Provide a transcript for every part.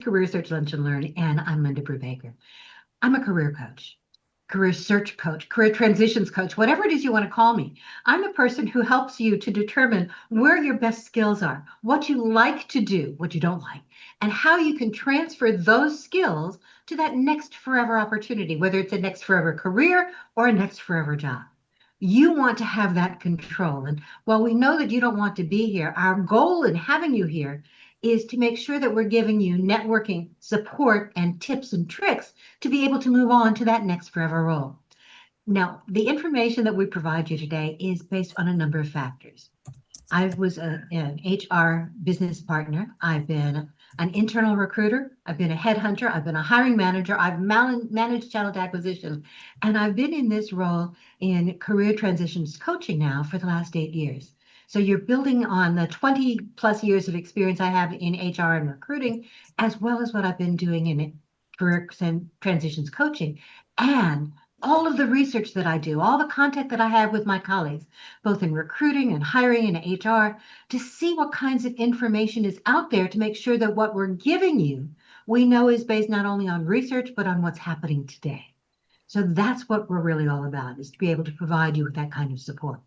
Career Search Lunch and Learn, and I'm Linda Brubaker. I'm a career coach, career search coach, career transitions coach, whatever it is you want to call me. I'm the person who helps you to determine where your best skills are, what you like to do, what you don't like, and how you can transfer those skills to that next forever opportunity, whether it's a next forever career or a next forever job. You want to have that control. And while we know that you don't want to be here, our goal in having you here is to make sure that we're giving you networking support and tips and tricks to be able to move on to that next forever role. Now, the information that we provide you today is based on a number of factors. I was an HR business partner. I've been an internal recruiter. I've been a headhunter. I've been a hiring manager. I've managed talent acquisition. And I've been in this role in career transitions coaching now for the last 8 years. So you're building on the 20 plus years of experience I have in HR and recruiting, as well as what I've been doing in career transitions coaching. And all of the research that I do, all the contact that I have with my colleagues, both in recruiting and hiring and HR, to see what kinds of information is out there to make sure that what we're giving you, we know is based not only on research, but on what's happening today. So that's what we're really all about, is to be able to provide you with that kind of support.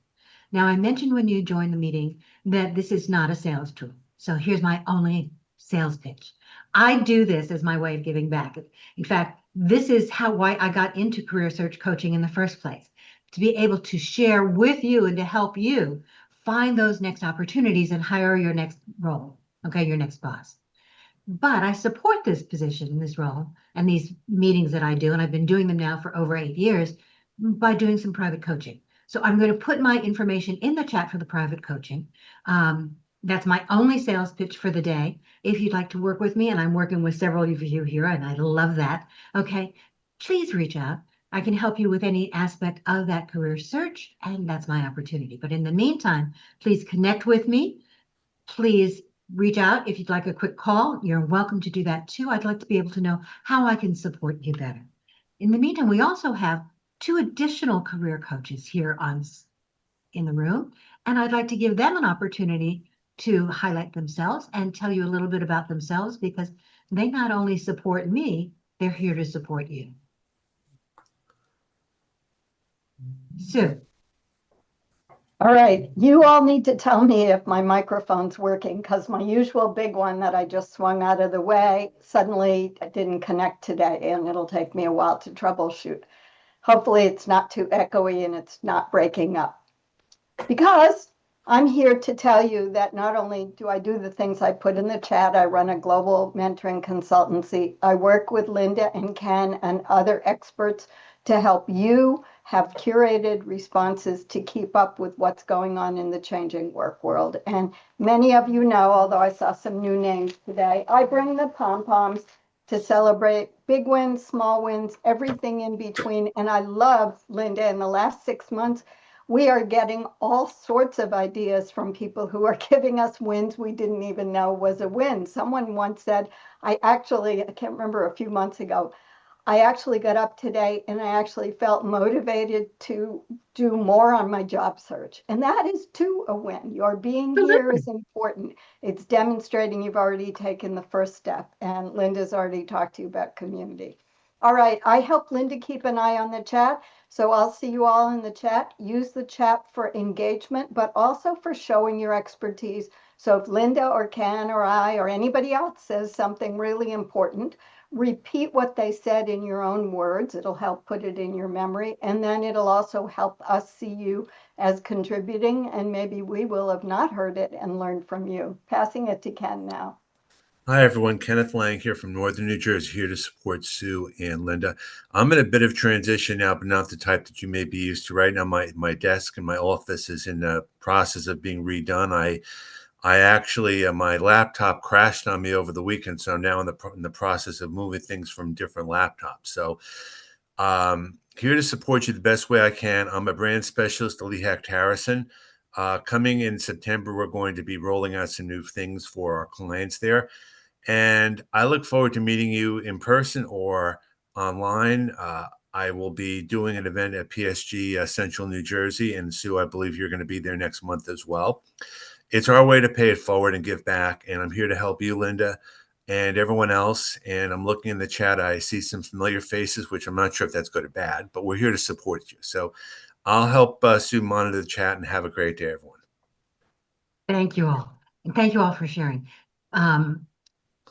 Now, I mentioned when you joined the meeting that this is not a sales tool. So here's my only sales pitch. I do this as my way of giving back. In fact, this is why I got into career search coaching in the first place, to be able to share with you and to help you find those next opportunities and hire your next role, okay, your next boss. But I support this position, this role, and these meetings that I do, and I've been doing them now for over 8 years by doing some private coaching. So I'm going to put my information in the chat for the private coaching. That's my only sales pitch for the day. If you'd like to work with me, and I'm working with several of you here, and I love that, okay, please reach out. I can help you with any aspect of that career search, and that's my opportunity. But in the meantime, please connect with me. Please reach out if you'd like a quick call. You're welcome to do that too. I'd like to be able to know how I can support you better. In the meantime, we also have two additional career coaches here in the room, and I'd like to give them an opportunity to highlight themselves and tell you a little bit about themselves, because they not only support me, they're here to support you. Sue. All right, you all need to tell me if my microphone's working, because my usual big one that I just swung out of the way suddenly didn't connect today, and it'll take me a while to troubleshoot. Hopefully it's not too echoey and it's not breaking up. Because I'm here to tell you that not only do I do the things I put in the chat, I run a global mentoring consultancy. I work with Linda and Ken and other experts to help you have curated responses to keep up with what's going on in the changing work world. And many of you know, although I saw some new names today, I bring the pom-poms to celebrate big wins, small wins, everything in between. And I love, Linda, in the last 6 months, we are getting all sorts of ideas from people who are giving us wins we didn't even know was a win. Someone once said, I can't remember, a few months ago, I actually got up today and I actually felt motivated to do more on my job search. And that is too a win. Your being here is important. It's demonstrating you've already taken the first step. And Linda's already talked to you about community. All right, I help Linda keep an eye on the chat. So I'll see you all in the chat. Use the chat for engagement, but also for showing your expertise. So if Linda or Ken or I or anybody else says something really important, repeat what they said in your own words. It'll help put it in your memory. And then it'll also help us see you as contributing. And maybe we will have not heard it and learned from you. Passing it to Ken now. Hi, everyone. Kenneth Lang here from Northern New Jersey, here to support Sue and Linda. I'm in a bit of transition now, but not the type that you may be used to right now. My desk and my office is in the process of being redone. I actually, my laptop crashed on me over the weekend, so I'm now in the process of moving things from different laptops. So here to support you the best way I can. I'm a brand specialist at Lee Hecht Harrison. Coming in September, we're going to be rolling out some new things for our clients there. And I look forward to meeting you in person or online. I will be doing an event at PSG Central New Jersey. And Sue, I believe you're going to be there next month as well. It's our way to pay it forward and give back. And I'm here to help you, Linda, and everyone else. And I'm looking in the chat. I see some familiar faces, which I'm not sure if that's good or bad, but we're here to support you. So I'll help Sue monitor the chat, and have a great day, everyone. Thank you all. And thank you all for sharing.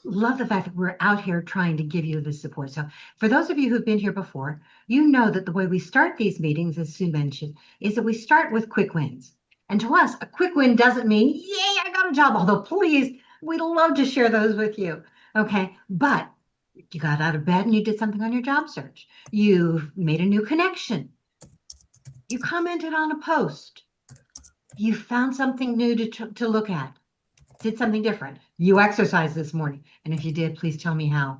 Love the fact that we're out here trying to give you this support. So for those of you who've been here before, you know that the way we start these meetings, as Sue mentioned, is that we start with quick wins. And to us, a quick win doesn't mean, yay, I got a job. Although please, we'd love to share those with you. Okay. But you got out of bed and you did something on your job search. You made a new connection. You commented on a post. You found something new to look at. Did something different. You exercised this morning. And if you did, please tell me how.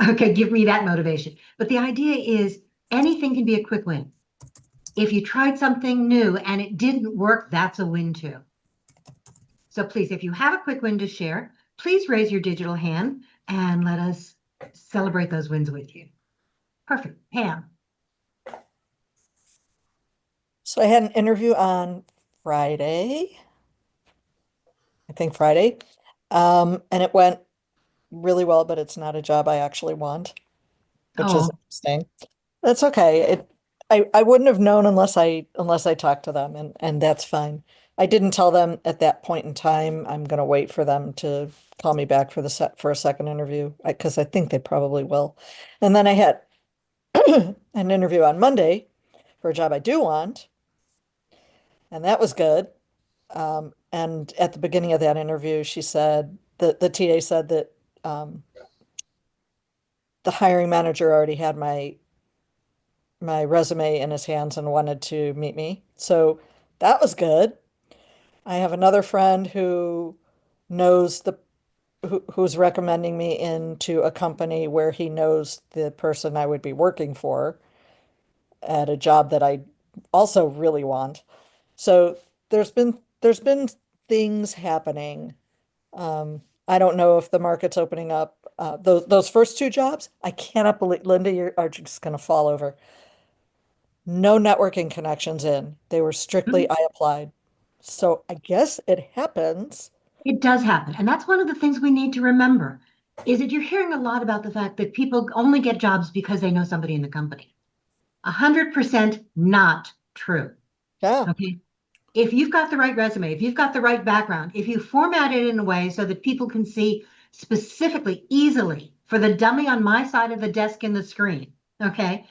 Okay, give me that motivation. But the idea is anything can be a quick win. If you tried something new and it didn't work, that's a win too. So please, if you have a quick win to share, please raise your digital hand and let us celebrate those wins with you. Perfect. Pam. So I had an interview on Friday, I think Friday, and it went really well, but it's not a job I actually want, which is Oh, interesting. That's okay. I wouldn't have known unless I talked to them, and that's fine. I didn't tell them at that point in time. I'm gonna wait for them to call me back for a second interview, because I think they probably will. And then I had an interview on Monday for a job I do want, and that was good. And at the beginning of that interview, she said that the TA said that the hiring manager already had my resume in his hands and wanted to meet me. So that was good. I have another friend who knows who's recommending me into a company where he knows the person I would be working for at a job that I also really want. So there's been things happening. I don't know if the market's opening up. Those first two jobs, I cannot believe, Linda, you are just going to fall over. No networking connections in. They were strictly I applied. So I guess it happens. it does happen. And that's one of the things we need to remember is that you're hearing a lot about the fact that people only get jobs because they know somebody in the company. 100% not true. Yeah. Okay. If you've got the right resume, if you've got the right background, if you format it in a way so that people can see specifically, easily, for the dummy on my side of the desk in the screen, okay,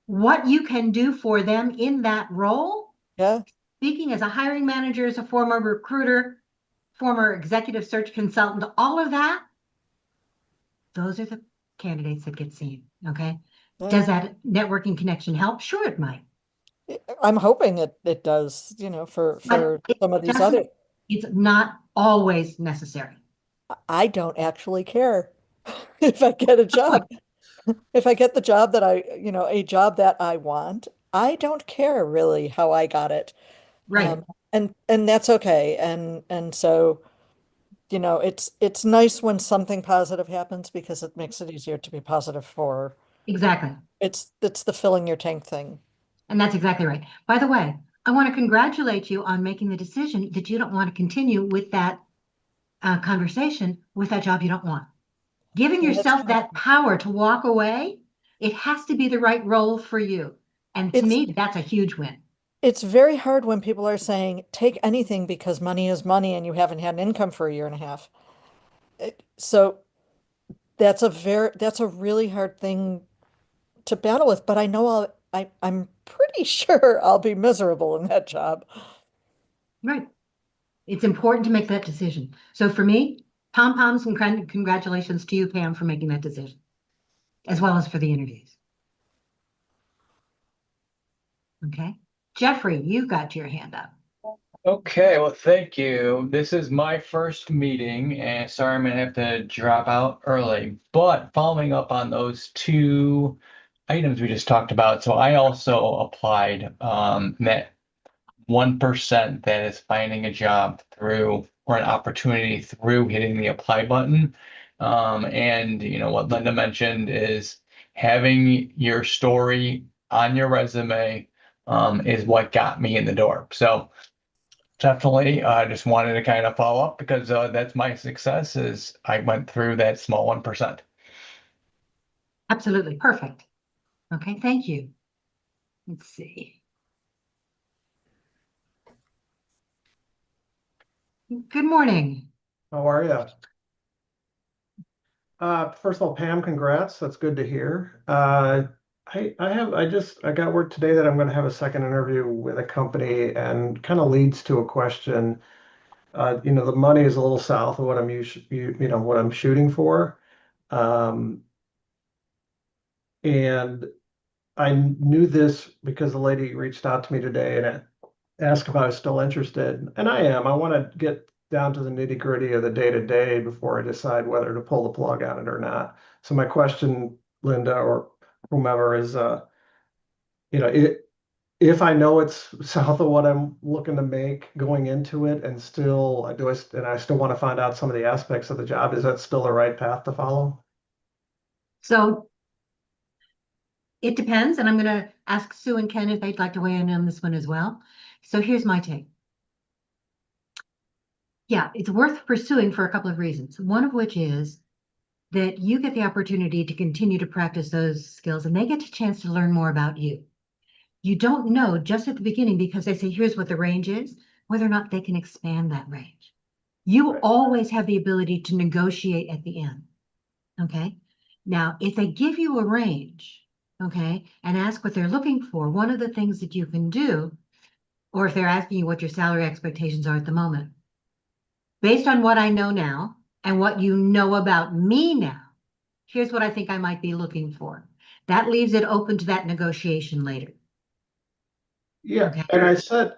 what you can do for them in that role, Yeah. speaking as a hiring manager, as a former recruiter, former executive search consultant, all of that, those are the candidates that get seen, okay? Yeah. Does that networking connection help? Sure, it might. I'm hoping it does, for But it some of these doesn't, other. it's not always necessary. I don't actually care if I get a job. If I get the job that a job that I want, I don't care really how I got it. Right. And that's okay. And so, it's nice when something positive happens because it makes it easier to be positive for Exactly. it's the filling your tank thing. And that's exactly right. By the way, I want to congratulate you on making the decision that you don't want to continue with that conversation with that job you don't want. Giving Yeah, that's yourself fine. that power to walk away, it has to be the right role for you. And to It's me, that's a huge win. it's very hard when people are saying take anything because money is money and you haven't had an income for a year and a half. So that's a really hard thing to battle with, but I know I'm pretty sure I'll be miserable in that job. Right. It's important to make that decision. So for me, pom-poms and congratulations to you, Pam, for making that decision, as well as for the interviews. Okay. Jeffrey, you got your hand up. Okay, well, thank you. This is my first meeting, and sorry I'm gonna have to drop out early. But following up on those two items we just talked about, so I also applied, that 1% that is finding a job through or an opportunity through hitting the apply button. And what Linda mentioned is having your story on your resume is what got me in the door. So Definitely. I just wanted to kind of follow up because that's my success is I went through that small 1%. Absolutely. Perfect. Okay, thank you. Let's see. Good morning. How are you? First of all, Pam, congrats. That's good to hear. I got word today that I'm going to have a second interview with a company, and kind of leads to a question. The money is a little south of what what I'm shooting for. And I knew this because the lady reached out to me today and asked if I was still interested. And I am. I want to get down to the nitty-gritty of the day-to-day before I decide whether to pull the plug on it or not. So my question, Linda, or whomever, is if I know it's south of what I'm looking to make going into it, and I still want to find out some of the aspects of the job, is that still the right path to follow? So it depends, and I'm going to ask Sue and Ken if they'd like to weigh in on this one as well. So here's my take. Yeah, it's worth pursuing for a couple of reasons. One of which is that you get the opportunity to continue to practice those skills, and they get a chance to learn more about you. You don't know just at the beginning, because they say, here's what the range is, whether or not they can expand that range. You always have the ability to negotiate at the end. Okay. Now, if they give you a range, okay, and ask what they're looking for, one of the things that you can do, or if they're asking you what your salary expectations are at the moment, based on what I know now and what you know about me now, here's what I think I might be looking for. That leaves it open to that negotiation later. Yeah, Okay. and I said,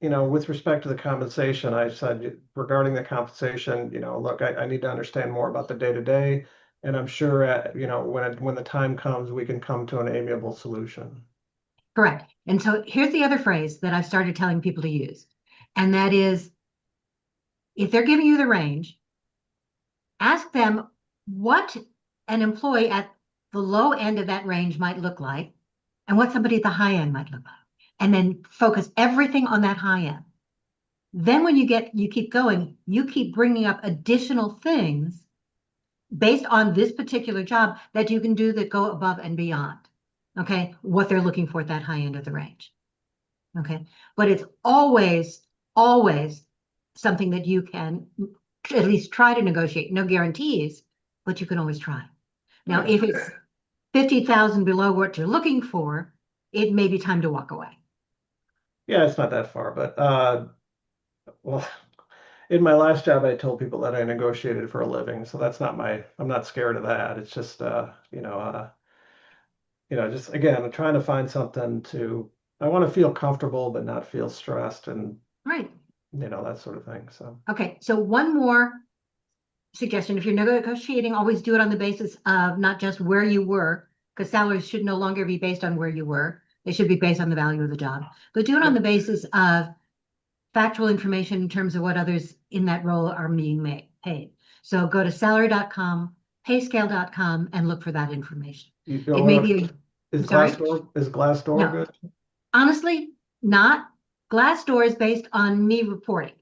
with respect to the compensation, I said regarding the compensation, look, I need to understand more about the day-to-day, and I'm sure, when the time comes, we can come to an amiable solution. Correct. And so here's the other phrase that I've started telling people to use, and that is, if they're giving you the range, ask them what an employee at the low end of that range might look like and what somebody at the high end might look like. And then focus everything on that high end. Then when you keep going, you keep bringing up additional things based on this particular job that you can do that go above and beyond, okay, what they're looking for at that high end of the range. Okay, but it's always something that you can at least try to negotiate. No guarantees, but you can always try. Now, if it's 50,000 below what you're looking for, it may be time to walk away. Yeah, it's not that far, but well, in my last job, I told people that I negotiated for a living, so I'm not scared of that. It's just, just again, I'm trying to find something I want to feel comfortable, but not feel stressed, and Right. That sort of thing. So, Okay, so one more suggestion: if you're negotiating, always do it on the basis of not just where you were, because salaries should no longer be based on where you were. They should be based on the value of the job, but do it on the basis of factual information in terms of what others in that role are being paid. So go to salary.com, payscale.com, and look for that information. It may be. is Sorry? Glassdoor No. good? Honestly, not. Glassdoor is based on me reporting.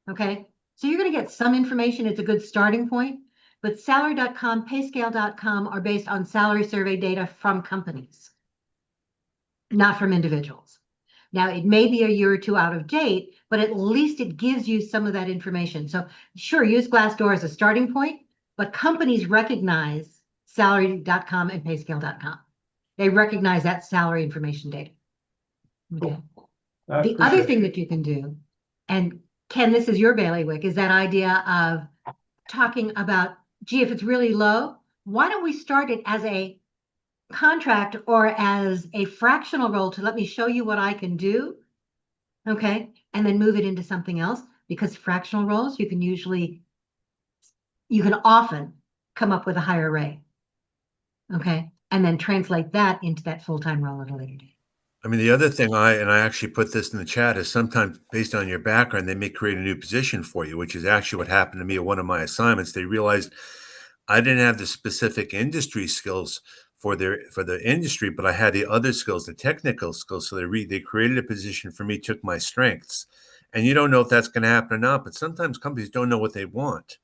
Okay, so you're going to get some information. It's a good starting point, but salary.com, payscale.com are based on salary survey data from companies, not from individuals. Now, it may be a year or two out of date, but at least it gives you some of that information. So sure, use Glassdoor as a starting point, but companies recognize salary.com and payscale.com. They recognize that salary information data. Okay. The other thing that you can do, and Ken, this is your bailiwick, is that idea of talking about, gee, if it's really low, why don't we start it as a contract or as a fractional role to let me show you what I can do, okay, and then move it into something else, because fractional roles, you can often come up with a higher rate, okay, and then translate that into that full-time role at a later date. I mean, the other thing I actually put this in the chat is sometimes based on your background, they may create a new position for you, which is actually what happened to me at one of my assignments. They realized I didn't have the specific industry skills for the industry, but I had the other skills, the technical skills. So they created a position for me, took my strengths. And you don't know if that's going to happen or not, but sometimes companies don't know what they want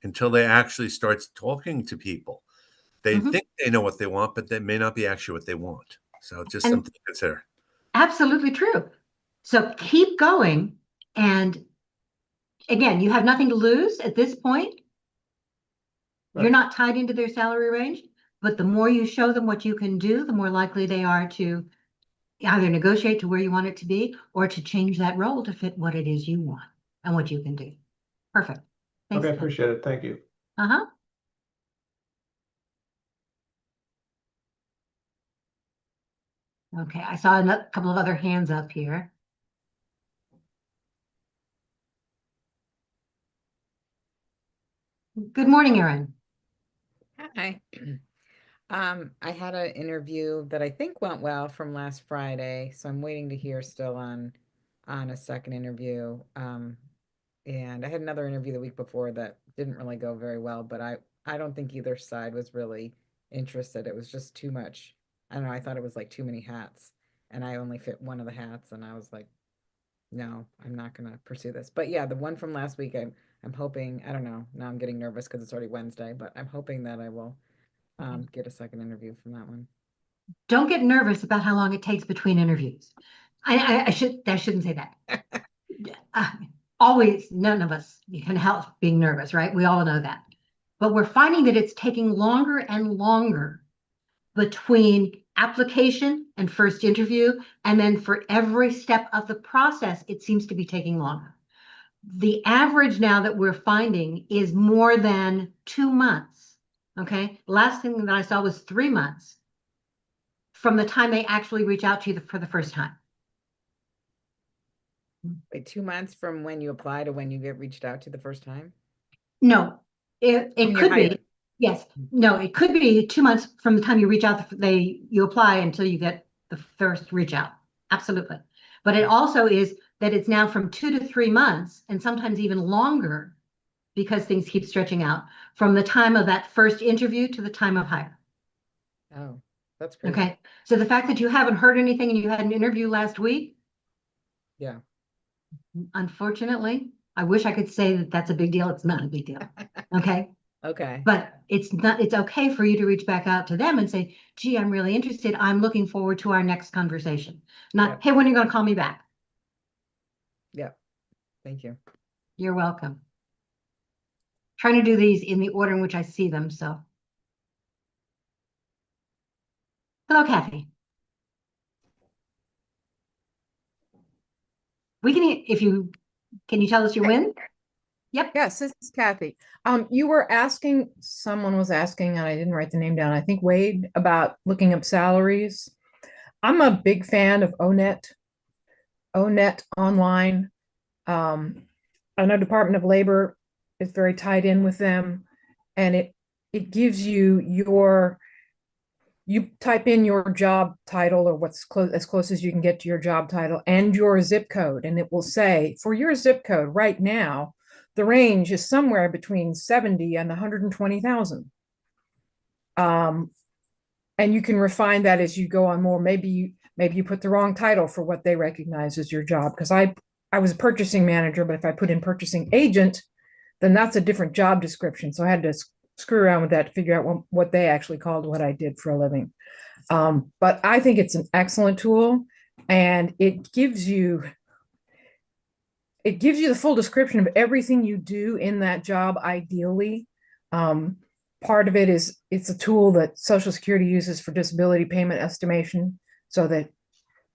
until they actually start talking to people. They Mhm. think they know what they want, but that may not be actually what they want. So just And- something to consider. Absolutely true. So keep going. And again, you have nothing to lose at this point. You're Right. not tied into their salary range, but the more you show them what you can do, the more likely they are to either negotiate to where you want it to be or to change that role to fit what it is you want and what you can do. Perfect. Thanks, Okay, Ken. appreciate it. Thank you. Uh-huh. Okay, I saw a couple of other hands up here. Good morning, Erin. Hi. I had an interview that I think went well from last Friday, so I'm waiting to hear still on a second interview. And I had another interview the week before that didn't really go very well, but I don't think either side was really interested. It was just too much. I don't know, I thought it was like too many hats, and I only fit one of the hats, and I was like, no, I'm not gonna pursue this. But yeah, the one from last week, I'm hoping, I don't know, now I'm getting nervous because it's already Wednesday, but I'm hoping that I will get a second interview from that one. Don't get nervous about how long it takes between interviews. I shouldn't say that. Always, none of us can help being nervous, right? We all know that. But we're finding that it's taking longer and longer between application and first interview. And then for every step of the process, it seems to be taking longer. The average now that we're finding is more than 2 months. Okay. Last thing that I saw was 3 months from the time they actually reach out to you for the first time. Wait, 2 months from when you apply to when you get reached out to the first time? No, it When you're could be. hired. Yes. No, it could be 2 months from the time you reach out, you apply until you get the first reach out. Absolutely. But it also is that it's now from 2 to 3 months and sometimes even longer because things keep stretching out from the time of that first interview to the time of hire. Oh, that's crazy. Okay. So the fact that you haven't heard anything and you had an interview last week, Yeah. unfortunately, I wish I could say that that's a big deal. It's not a big deal. Okay. Okay. But it's okay for you to reach back out to them and say, gee, I'm really interested. I'm looking forward to our next conversation. Not, Yep. hey, when are you going to call me back? Yep. Thank you. You're welcome. Trying to do these in the order in which I see them. So, hello, Kathy. Can you tell us your win? Yep. Yes, this is Kathy. Someone was asking, and I didn't write the name down, I think Wade, about looking up salaries. I'm a big fan of ONET online. I know Department of Labor is very tied in with them, and it gives you you type in your job title or as close as you can get to your job title and your zip code, and it will say for your zip code right now, the range is somewhere between 70 and 120,000. And you can refine that as you go on more. Maybe you put the wrong title for what they recognize as your job. Because I was a purchasing manager, but if I put in purchasing agent, then that's a different job description. So I had to screw around with that to figure out what they actually called what I did for a living. But I think it's an excellent tool, and it gives you the full description of everything you do in that job, ideally. Part of it is it's a tool that Social Security uses for disability payment estimation, so that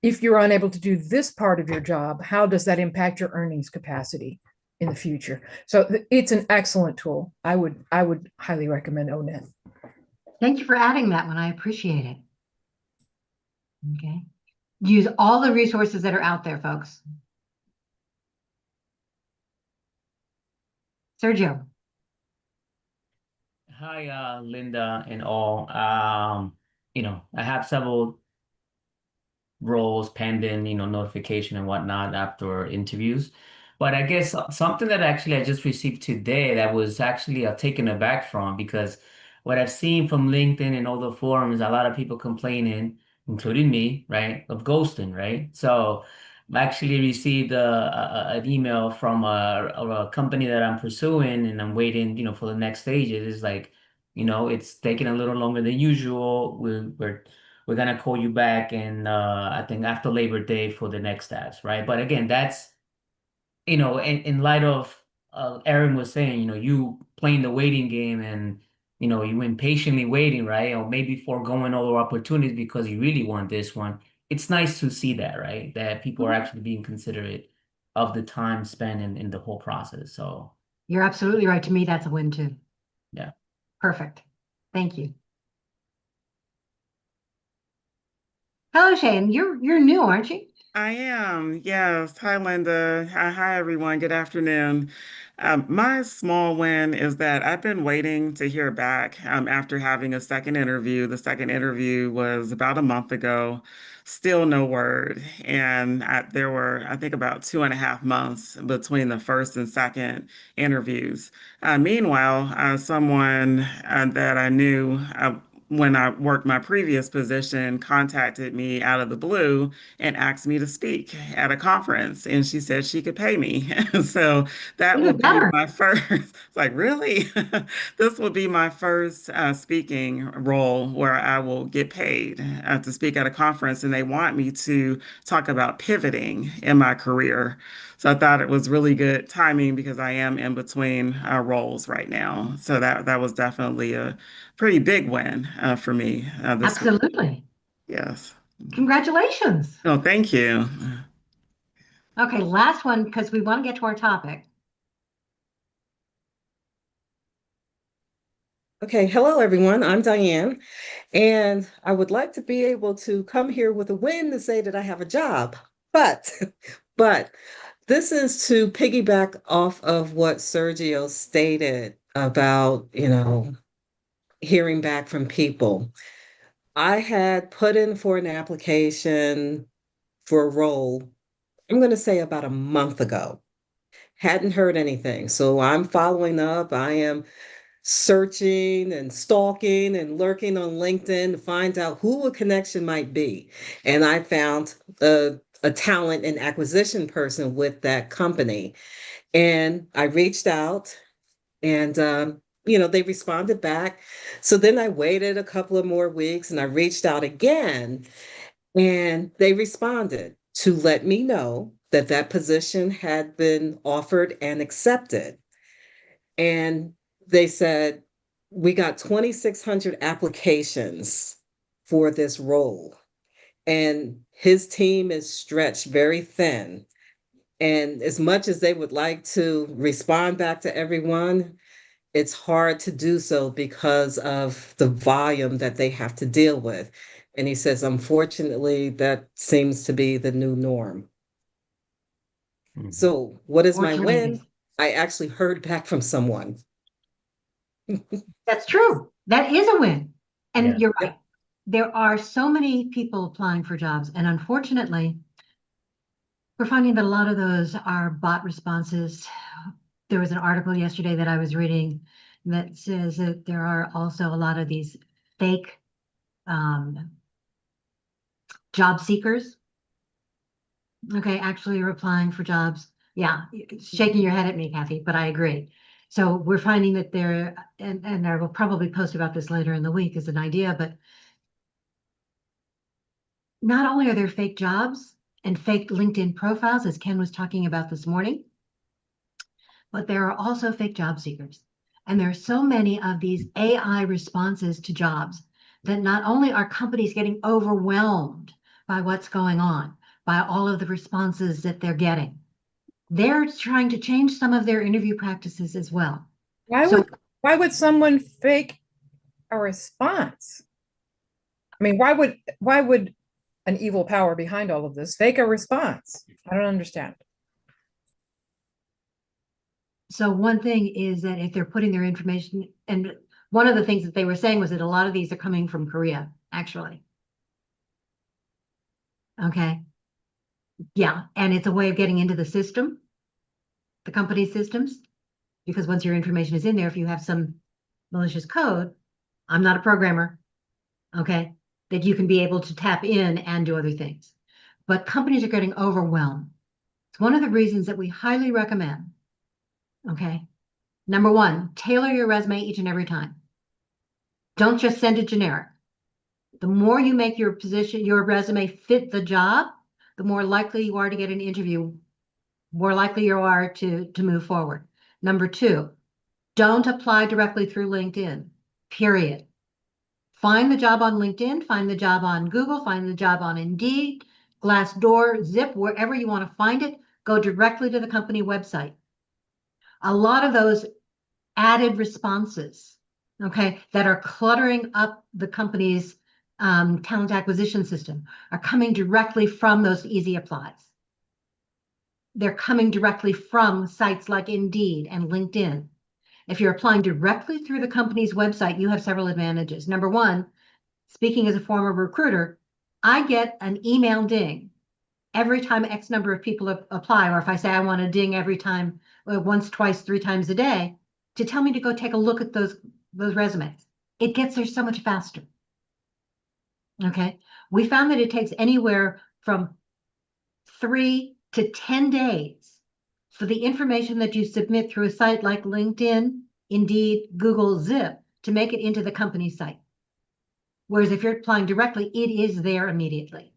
if you're unable to do this part of your job, how does that impact your earnings capacity in the future? So it's an excellent tool. I would highly recommend ONET. Thank you for adding that one. I appreciate it. Okay. Use all the resources that are out there, folks. Sergio. Hi, Linda and all. I have several roles pending, notification and whatnot after interviews. But I guess something that actually I just received today that was actually taken aback from, because what I've seen from LinkedIn and all the forums, a lot of people complaining, including me, right, of ghosting, right? So I actually received an email from a company that I'm pursuing, and I'm waiting, for the next stages. It's like, it's taking a little longer than usual. We're gonna call you back, and I think after Labor Day for the next steps, right? But again, that's in light of Aaron was saying, you playing the waiting game, and you impatiently waiting, right? Or maybe foregoing other opportunities because you really want this one. It's nice to see that, right? That people are actually being considerate of the time spent in the whole process. So You're absolutely right. To me, that's a win too. yeah. Perfect. Thank you. Hello, Shane. You're new, aren't you? I am, yes. Hi, Linda. Hi, everyone. Good afternoon. My small win is that I've been waiting to hear back after having a second interview. The second interview was about a month ago. Still no word. And there were, I think, about 2.5 months between the first and second interviews. Meanwhile, someone that I knew when I worked my previous position contacted me out of the blue and asked me to speak at a conference, and she said she could pay me. So that Even will be better. my first. It's like, really? This will be my first speaking role where I will get paid to speak at a conference, and they want me to talk about pivoting in my career. So I thought it was really good timing because I am in between roles right now. So that was definitely a pretty big win for me this week. Absolutely. Yes. Congratulations. Oh, thank you. Okay, last one, because we want to get to our topic. Okay, hello everyone. I'm Diane, and I would like to be able to come here with a win to say that I have a job. But but this is to piggyback off of what Sergio stated about, hearing back from people. I had put in for an application for a role, I'm going to say about a month ago. Hadn't heard anything. So I'm following up. I am searching and stalking and lurking on LinkedIn to find out who a connection might be. And I found a talent and acquisition person with that company. And I reached out and, they responded back. So then I waited a couple of more weeks and I reached out again and they responded to let me know that that position had been offered and accepted. And they said, we got 2,600 applications for this role. And his team is stretched very thin. And as much as they would like to respond back to everyone, it's hard to do so because of the volume that they have to deal with. And he says, unfortunately, that seems to be the new norm. Mhm. So, what is my Fortunately, win? I actually heard back from someone. that's true. That is a win. And Yeah. you're right. There are so many people applying for jobs, and unfortunately, we're finding that a lot of those are bot responses. There was an article yesterday that I was reading that says that there are also a lot of these fake job seekers. Okay, actually you're applying for jobs. Yeah, shaking your head at me, Kathy, but I agree. So we're finding that there, and I will probably post about this later in the week as an idea, but not only are there fake jobs and fake LinkedIn profiles, as Ken was talking about this morning, but there are also fake job seekers. And there are so many of these AI responses to jobs that not only are companies getting overwhelmed by what's going on, by all of the responses that they're getting, they're trying to change some of their interview practices as well. So Why would someone fake a response? I mean, why would an evil power behind all of this fake a response? I don't understand. So one thing is that if they're putting their information, and one of the things that they were saying was that a lot of these are coming from Korea, actually. Okay. Yeah, and it's a way of getting into the system, the company systems, because once your information is in there, if you have some malicious code, I'm not a programmer, okay, that you can be able to tap in and do other things. But companies are getting overwhelmed. It's one of the reasons that we highly recommend, okay? Number one, tailor your resume each and every time. Don't just send it generic. The more you make your position, your resume fit the job, the more likely you are to get an interview, more likely you are to move forward. Number two, don't apply directly through LinkedIn, period. Find the job on LinkedIn, find the job on Google, find the job on Indeed, Glassdoor, Zip, wherever you want to find it, go directly to the company website. A lot of those added responses, okay, that are cluttering up the company's talent acquisition system are coming directly from those easy applies. They're coming directly from sites like Indeed and LinkedIn. If you're applying directly through the company's website, you have several advantages. Number one, speaking as a former recruiter, I get an email ding every time X number of people apply, or if I say I want a ding every time, once, twice, 3 times a day, to tell me to go take a look at those resumes. It gets there so much faster. Okay, we found that it takes anywhere from 3 to 10 days for the information that you submit through a site like LinkedIn, Indeed, Google, Zip to make it into the company site. Whereas if you're applying directly, it is there immediately.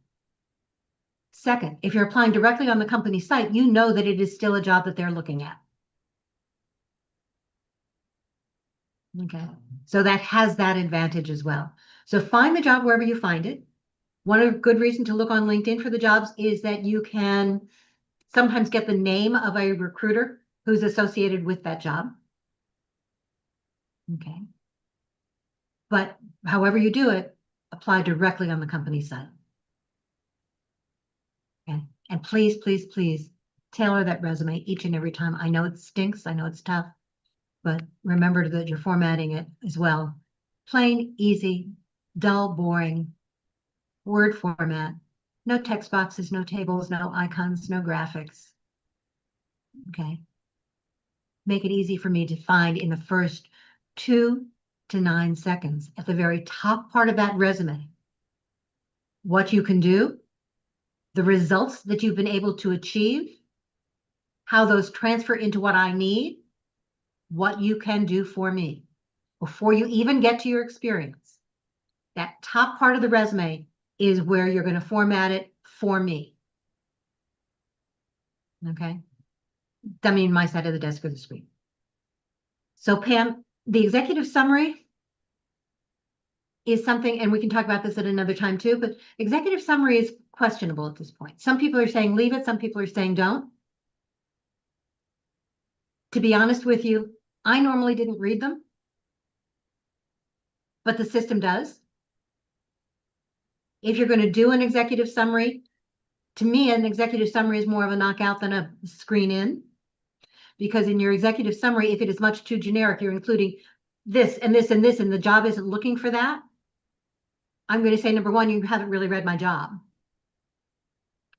Second, if you're applying directly on the company site, you know that it is still a job that they're looking at. Okay, so that has that advantage as well. So find the job wherever you find it. One of the good reasons to look on LinkedIn for the jobs is that you can sometimes get the name of a recruiter who's associated with that job. Okay. But however you do it, apply directly on the company site. Okay. And please, please, please tailor that resume each and every time. I know it stinks. I know it's tough, but remember that you're formatting it as well. Plain, easy, dull, boring, Word format. No text boxes, no tables, no icons, no graphics. Okay. Make it easy for me to find in the first 2 to 9 seconds at the very top part of that resume what you can do, the results that you've been able to achieve, how those transfer into what I need, what you can do for me before you even get to your experience. That top part of the resume is where you're going to format it for me. Okay. I mean, my side of the desk or the screen. So Pam, the executive summary is something, and we can talk about this at another time too, but executive summary is questionable at this point. Some people are saying leave it, some people are saying don't. To be honest with you, I normally didn't read them, but the system does. If you're going to do an executive summary, to me, an executive summary is more of a knockout than a screen in. Because in your executive summary, if it is much too generic, you're including this and this and this, and the job isn't looking for that, I'm going to say, number one, you haven't really read my job.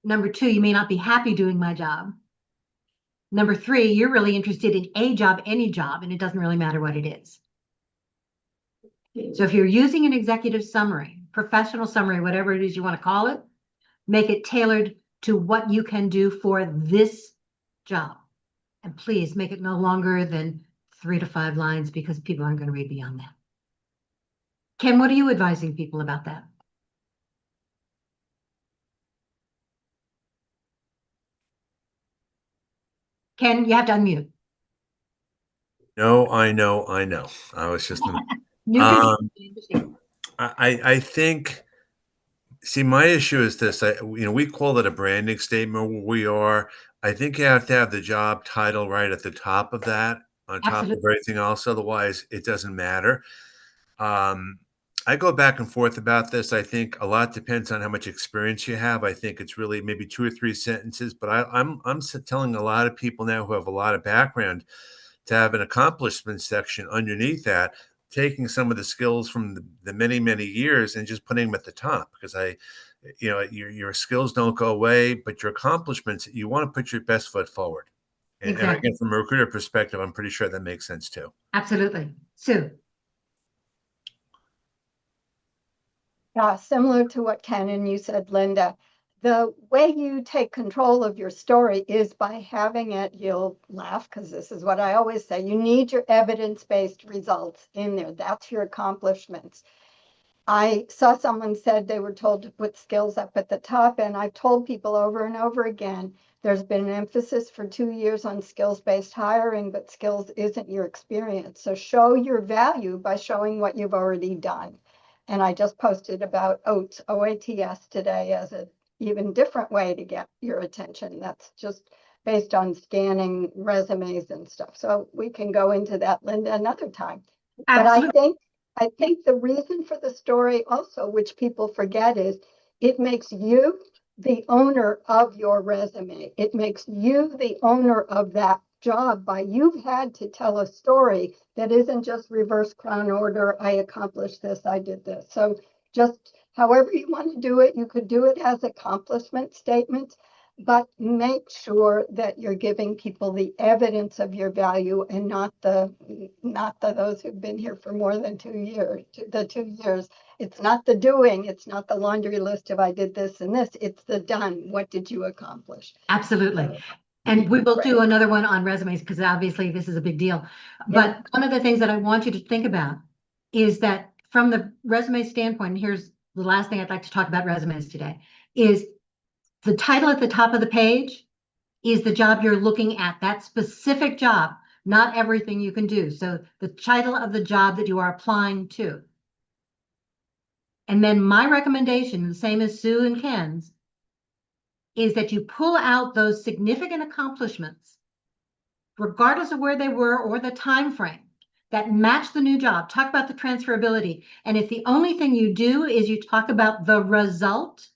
Number two, you may not be happy doing my job. Number three, you're really interested in a job, any job, and it doesn't really matter what it is. So if you're using an executive summary, professional summary, whatever it is you want to call it, make it tailored to what you can do for this job. And please make it no longer than 3 to 5 lines because people aren't going to read beyond that. Ken, what are you advising people about that? Ken, you have to unmute. No, I know. I was just, I think, see, my issue is this, we call it a branding statement where we are. I think you have to have the job title right at the top of that, on top of everything else. Otherwise, it doesn't matter. I go back and forth about this. I think a lot depends on how much experience you have. I think it's really maybe 2 or 3 sentences, but I'm telling a lot of people now who have a lot of background to have an accomplishment section underneath that, taking some of the skills from the many, many years and just putting them at the top, because your skills don't go away, but your accomplishments, you want to put your best foot forward. And again, from a recruiter perspective, I'm pretty sure that makes sense too. Absolutely. Sue. Similar to what Ken and you said, Linda, the way you take control of your story is by having it, you'll laugh because this is what I always say, you need your evidence-based results in there. That's your accomplishments. I saw someone said they were told to put skills up at the top, and I've told people over and over again, there's been an emphasis for 2 years on skills-based hiring, but skills isn't your experience. So show your value by showing what you've already done. And I just posted about OATS, OATS today as an even different way to get your attention. That's just based on scanning resumes and stuff. So we can go into that, Linda, another time. Absolutely. But I think the reason for the story also, which people forget, is it makes you the owner of your resume. It makes you the owner of that job by you've had to tell a story that isn't just reverse crown order. I accomplished this, I did this. So just however you want to do it, you could do it as accomplishment statements, but make sure that you're giving people the evidence of your value and not the those who've been here for more than 2 years, the 2 years. It's not the doing, it's not the laundry list of I did this and this, it's the done. What did you accomplish? Absolutely. And we will do another one on resumes because obviously this is a big deal. But one of the things that I want you to think about is that from the resume standpoint, and here's the last thing I'd like to talk about resumes today, is the title at the top of the page is the job you're looking at, that specific job, not everything you can do. So the title of the job that you are applying to. And then my recommendation, the same as Sue and Ken's, is that you pull out those significant accomplishments, regardless of where they were or the time frame, that match the new job. Talk about the transferability. And if the only thing you do is you talk about the result,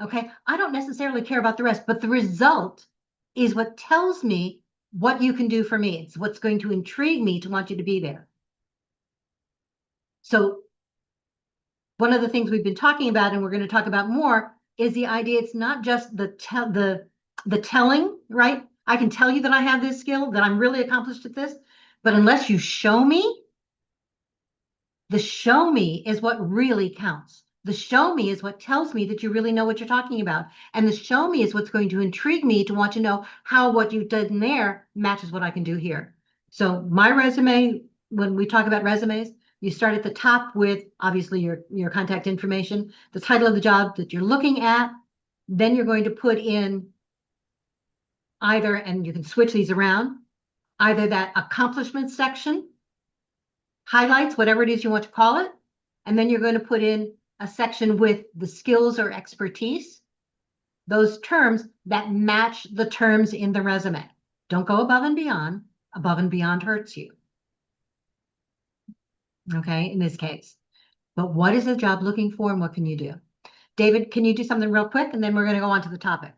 okay, I don't necessarily care about the rest, but the result is what tells me what you can do for me. It's what's going to intrigue me to want you to be there. So one of the things we've been talking about, and we're going to talk about more, is the idea it's not just the telling, right? I can tell you that I have this skill, that I'm really accomplished at this, but unless you show me, the show me is what really counts. The show me is what tells me that you really know what you're talking about. And the show me is what's going to intrigue me to want to know how what you've done there matches what I can do here. So my resume, when we talk about resumes, you start at the top with obviously your contact information, the title of the job that you're looking at. Then you're going to put in either, and you can switch these around, either that accomplishment section, highlights, whatever it is you want to call it. And then you're going to put in a section with the skills or expertise, those terms that match the terms in the resume. Don't go above and beyond. Above and beyond hurts you. Okay, in this case. But what is the job looking for and what can you do? David, can you do something real quick? And then we're going to go on to the topic.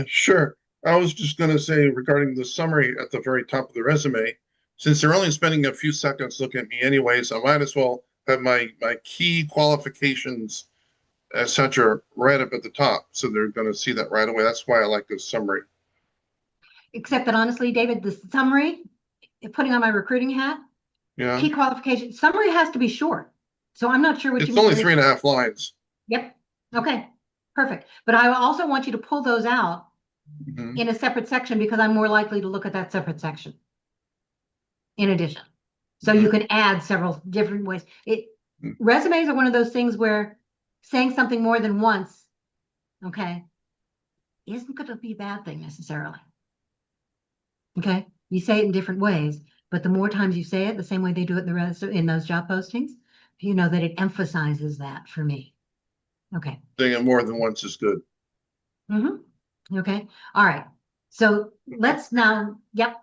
Sure. I was just going to say regarding the summary at the very top of the resume, since they're only spending a few seconds looking at me anyways, I might as well have my key qualifications, etc., right up at the top. So they're going to see that right away. That's why I like this summary. Except that honestly, David, the summary, putting on my recruiting hat, Yeah. key qualification, summary has to be short. So I'm not sure what you mean. It's only 3.5 lines. Yep. Okay. Perfect. But I also want you to pull those out in a separate section because I'm more likely to look at that separate section in addition. So you can add several different ways. Resumes are one of those things where saying something more than once, okay, isn't going to be a bad thing necessarily. Okay. You say it in different ways, but the more times you say it, the same way they do it in the rest in those job postings, you know that it emphasizes that for me. Okay. Saying it more than once is good. Okay. All right. So let's now, yep,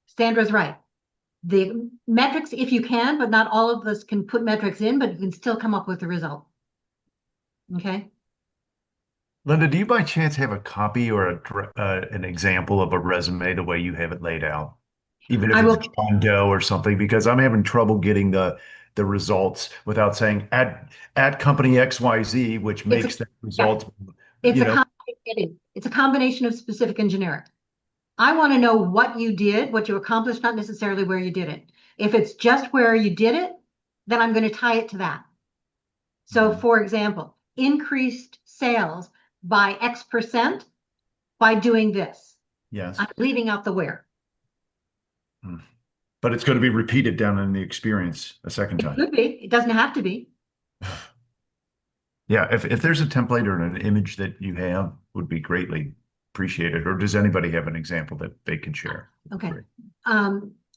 Sandra's right. The metrics, if you can, but not all of us can put metrics in, but you can still come up with the result. Okay. Linda, do you by chance have a copy or an example of a resume the way you have it laid out? Even if it's John Doe or something, because I'm having trouble getting the results without saying add company XYZ, which makes that result. It's a combination of specific and generic. I want to know what you did, what you accomplished, not necessarily where you did it. If it's just where you did it, then I'm going to tie it to that. So for example, increased sales by X% by doing this. Yes. I'm leaving out the where. But it's going to be repeated down in the experience a second It time. could be. It doesn't have to be. Yeah, if there's a template or an image that you have, would be greatly appreciated. Or does anybody have an example that they can share? Okay. Great.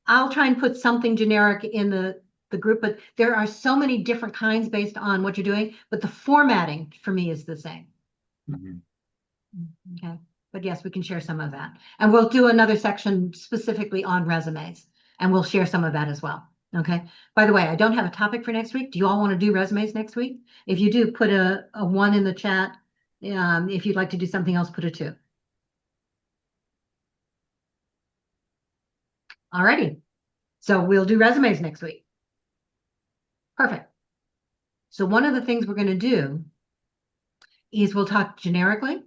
I'll try and put something generic in the group, but there are so many different kinds based on what you're doing, but the formatting for me is the same. Okay. But yes, we can share some of that. And we'll do another section specifically on resumes, and we'll share some of that as well. Okay. By the way, I don't have a topic for next week. Do you all want to do resumes next week? If you do, put a 1 in the chat. If you'd like to do something else, put a 2. Alrighty. So we'll do resumes next week. Perfect. So one of the things we're going to do is we'll talk generically,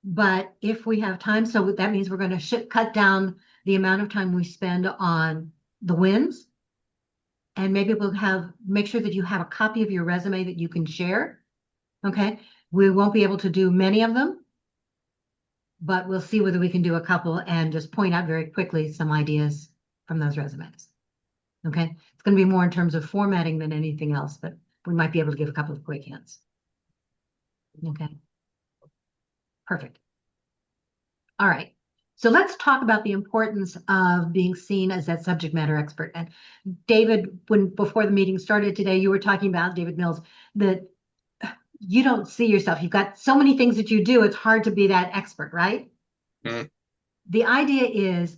but if we have time, so that means we're going to cut down the amount of time we spend on the wins. And maybe we'll make sure that you have a copy of your resume that you can share. Okay. We won't be able to do many of them, but we'll see whether we can do a couple and just point out very quickly some ideas from those resumes. Okay. It's going to be more in terms of formatting than anything else, but we might be able to give a couple of quick hints. Okay. Perfect. All right. So let's talk about the importance of being seen as that subject matter expert. And David, before the meeting started today, you were talking about, David Mills, that you don't see yourself. You've got so many things that you do, it's hard to be that expert, right? The idea is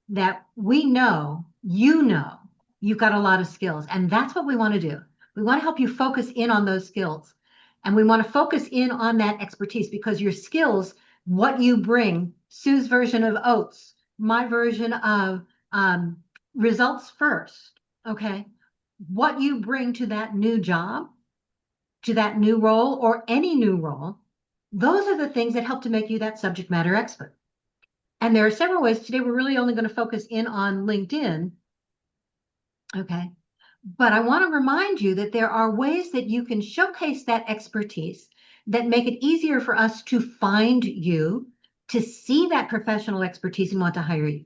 that we know, you've got a lot of skills, and that's what we want to do. We want to help you focus in on those skills, and we want to focus in on that expertise, because your skills, what you bring, Sue's version of oats, my version of results first, okay? What you bring to that new job, to that new role, or any new role, those are the things that help to make you that subject matter expert. And there are several ways. Today, we're really only going to focus in on LinkedIn, okay? But I want to remind you that there are ways that you can showcase that expertise that make it easier for us to find you, to see that professional expertise and want to hire you.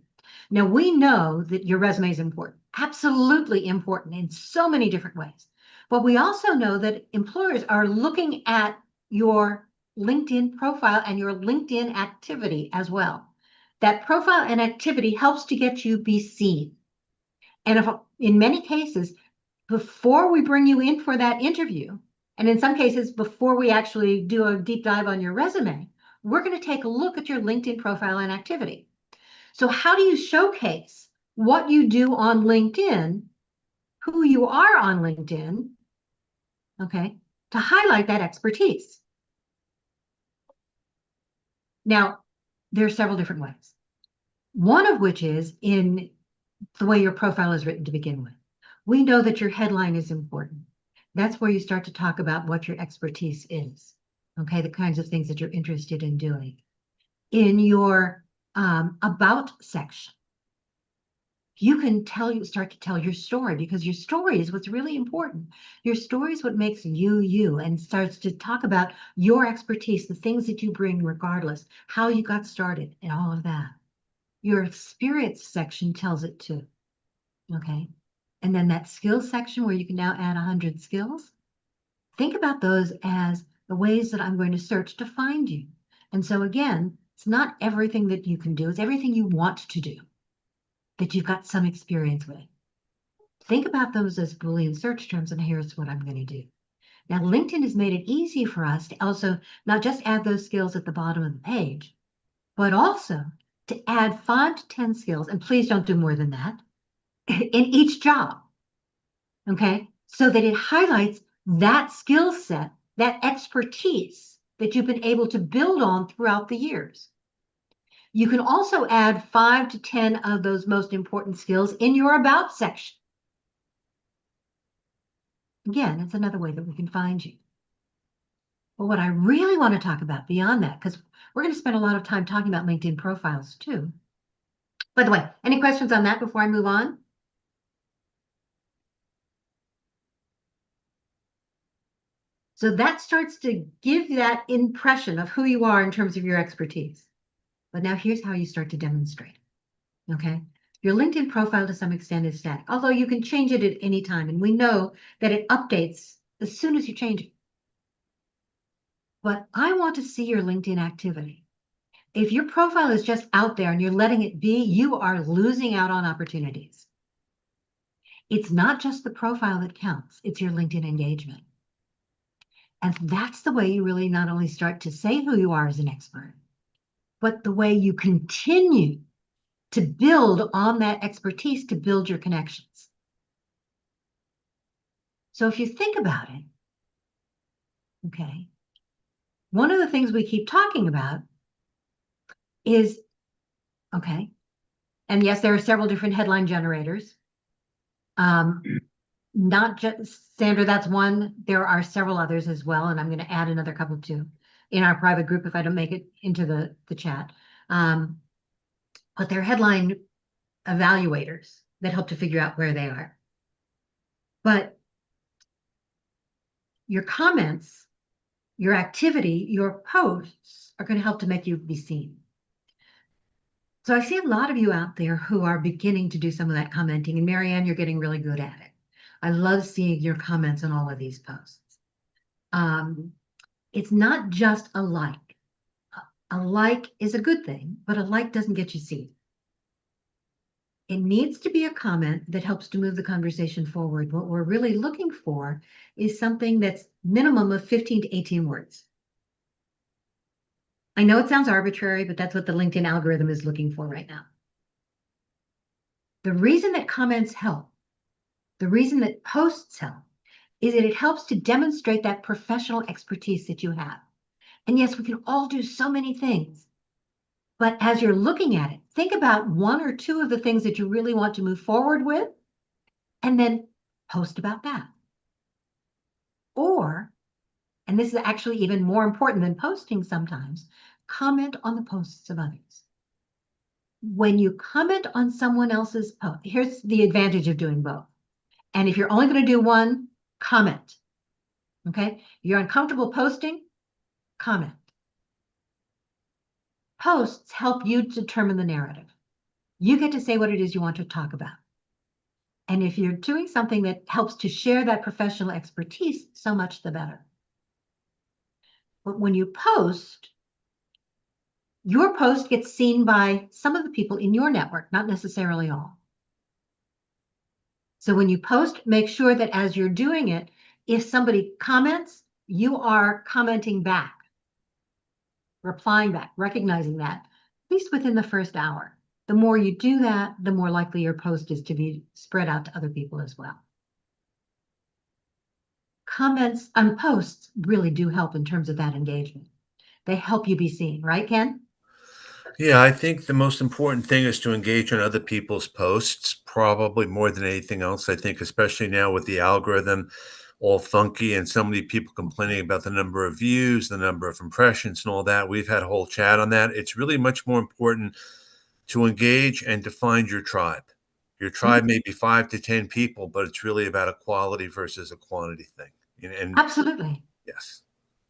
Now, we know that your resume is important, absolutely important in so many different ways. But we also know that employers are looking at your LinkedIn profile and your LinkedIn activity as well. That profile and activity helps to get you be seen. And if in many cases, before we bring you in for that interview, and in some cases, before we actually do a deep dive on your resume, we're going to take a look at your LinkedIn profile and activity. So how do you showcase what you do on LinkedIn, who you are on LinkedIn, okay, to highlight that expertise? Now, there are several different ways. One of which is in the way your profile is written to begin with. We know that your headline is important. That's where you start to talk about what your expertise is, okay, the kinds of things that you're interested in doing. In your about section, you can start to tell your story, because your story is what's really important. Your story is what makes you, you, and starts to talk about your expertise, the things that you bring regardless, how you got started and all of that. Your experience section tells it too, okay? And then that skills section where you can now add 100 skills. Think about those as the ways that I'm going to search to find you. And so again, it's not everything that you can do, it's everything you want to do that you've got some experience with. Think about those as Boolean search terms, and here's what I'm going to do. Now, LinkedIn has made it easy for us to also not just add those skills at the bottom of the page, but also to add 5 to 10 skills, and please don't do more than that, in each job, okay? So that it highlights that skill set, that expertise that you've been able to build on throughout the years. You can also add 5 to 10 of those most important skills in your about section. Again, it's another way that we can find you. But what I really want to talk about beyond that, because we're going to spend a lot of time talking about LinkedIn profiles too. By the way, any questions on that before I move on? So that starts to give that impression of who you are in terms of your expertise. But now here's how you start to demonstrate. Okay. Your LinkedIn profile to some extent is static, although you can change it at any time. And we know that it updates as soon as you change it. But I want to see your LinkedIn activity. If your profile is just out there and you're letting it be, you are losing out on opportunities. It's not just the profile that counts, it's your LinkedIn engagement. And that's the way you really not only start to say who you are as an expert, but the way you continue to build on that expertise to build your connections. So if you think about it, okay, one of the things we keep talking about is, okay, and yes, there are several different headline generators. Not just Sandra, that's one. There are several others as well, and I'm going to add another couple too in our private group if I don't make it into the chat. But they're headline evaluators that help to figure out where they are. But your comments, your activity, your posts are going to help to make you be seen. So I see a lot of you out there who are beginning to do some of that commenting, and Marianne, you're getting really good at it. I love seeing your comments on all of these posts. It's not just a like. A like is a good thing, but a like doesn't get you seen. It needs to be a comment that helps to move the conversation forward. What we're really looking for is something that's minimum of 15 to 18 words. I know it sounds arbitrary, but that's what the LinkedIn algorithm is looking for right now. The reason that comments help, the reason that posts help, is that it helps to demonstrate that professional expertise that you have. And yes, we can all do so many things. But as you're looking at it, think about one or two of the things that you really want to move forward with, and then post about that. Or, and this is actually even more important than posting sometimes, comment on the posts of others. When you comment on someone else's post, here's the advantage of doing both. And if you're only going to do one, comment. Okay? You're uncomfortable posting, comment. Posts help you determine the narrative. You get to say what it is you want to talk about. And if you're doing something that helps to share that professional expertise, so much the better. But when you post, your post gets seen by some of the people in your network, not necessarily all. So when you post, make sure that as you're doing it, if somebody comments, you are commenting back, replying back, recognizing that, at least within the first hour. The more you do that, the more likely your post is to be spread out to other people as well. Comments on posts really do help in terms of that engagement. They help you be seen, right, Ken? Yeah, I think the most important thing is to engage on other people's posts, probably more than anything else. I think, especially now with the algorithm all funky and so many people complaining about the number of views, the number of impressions, and all that. We've had a whole chat on that. It's really much more important to engage and to find your tribe. Your tribe may be 5 to 10 people, but it's really about a quality versus a quantity thing. And Absolutely. yes.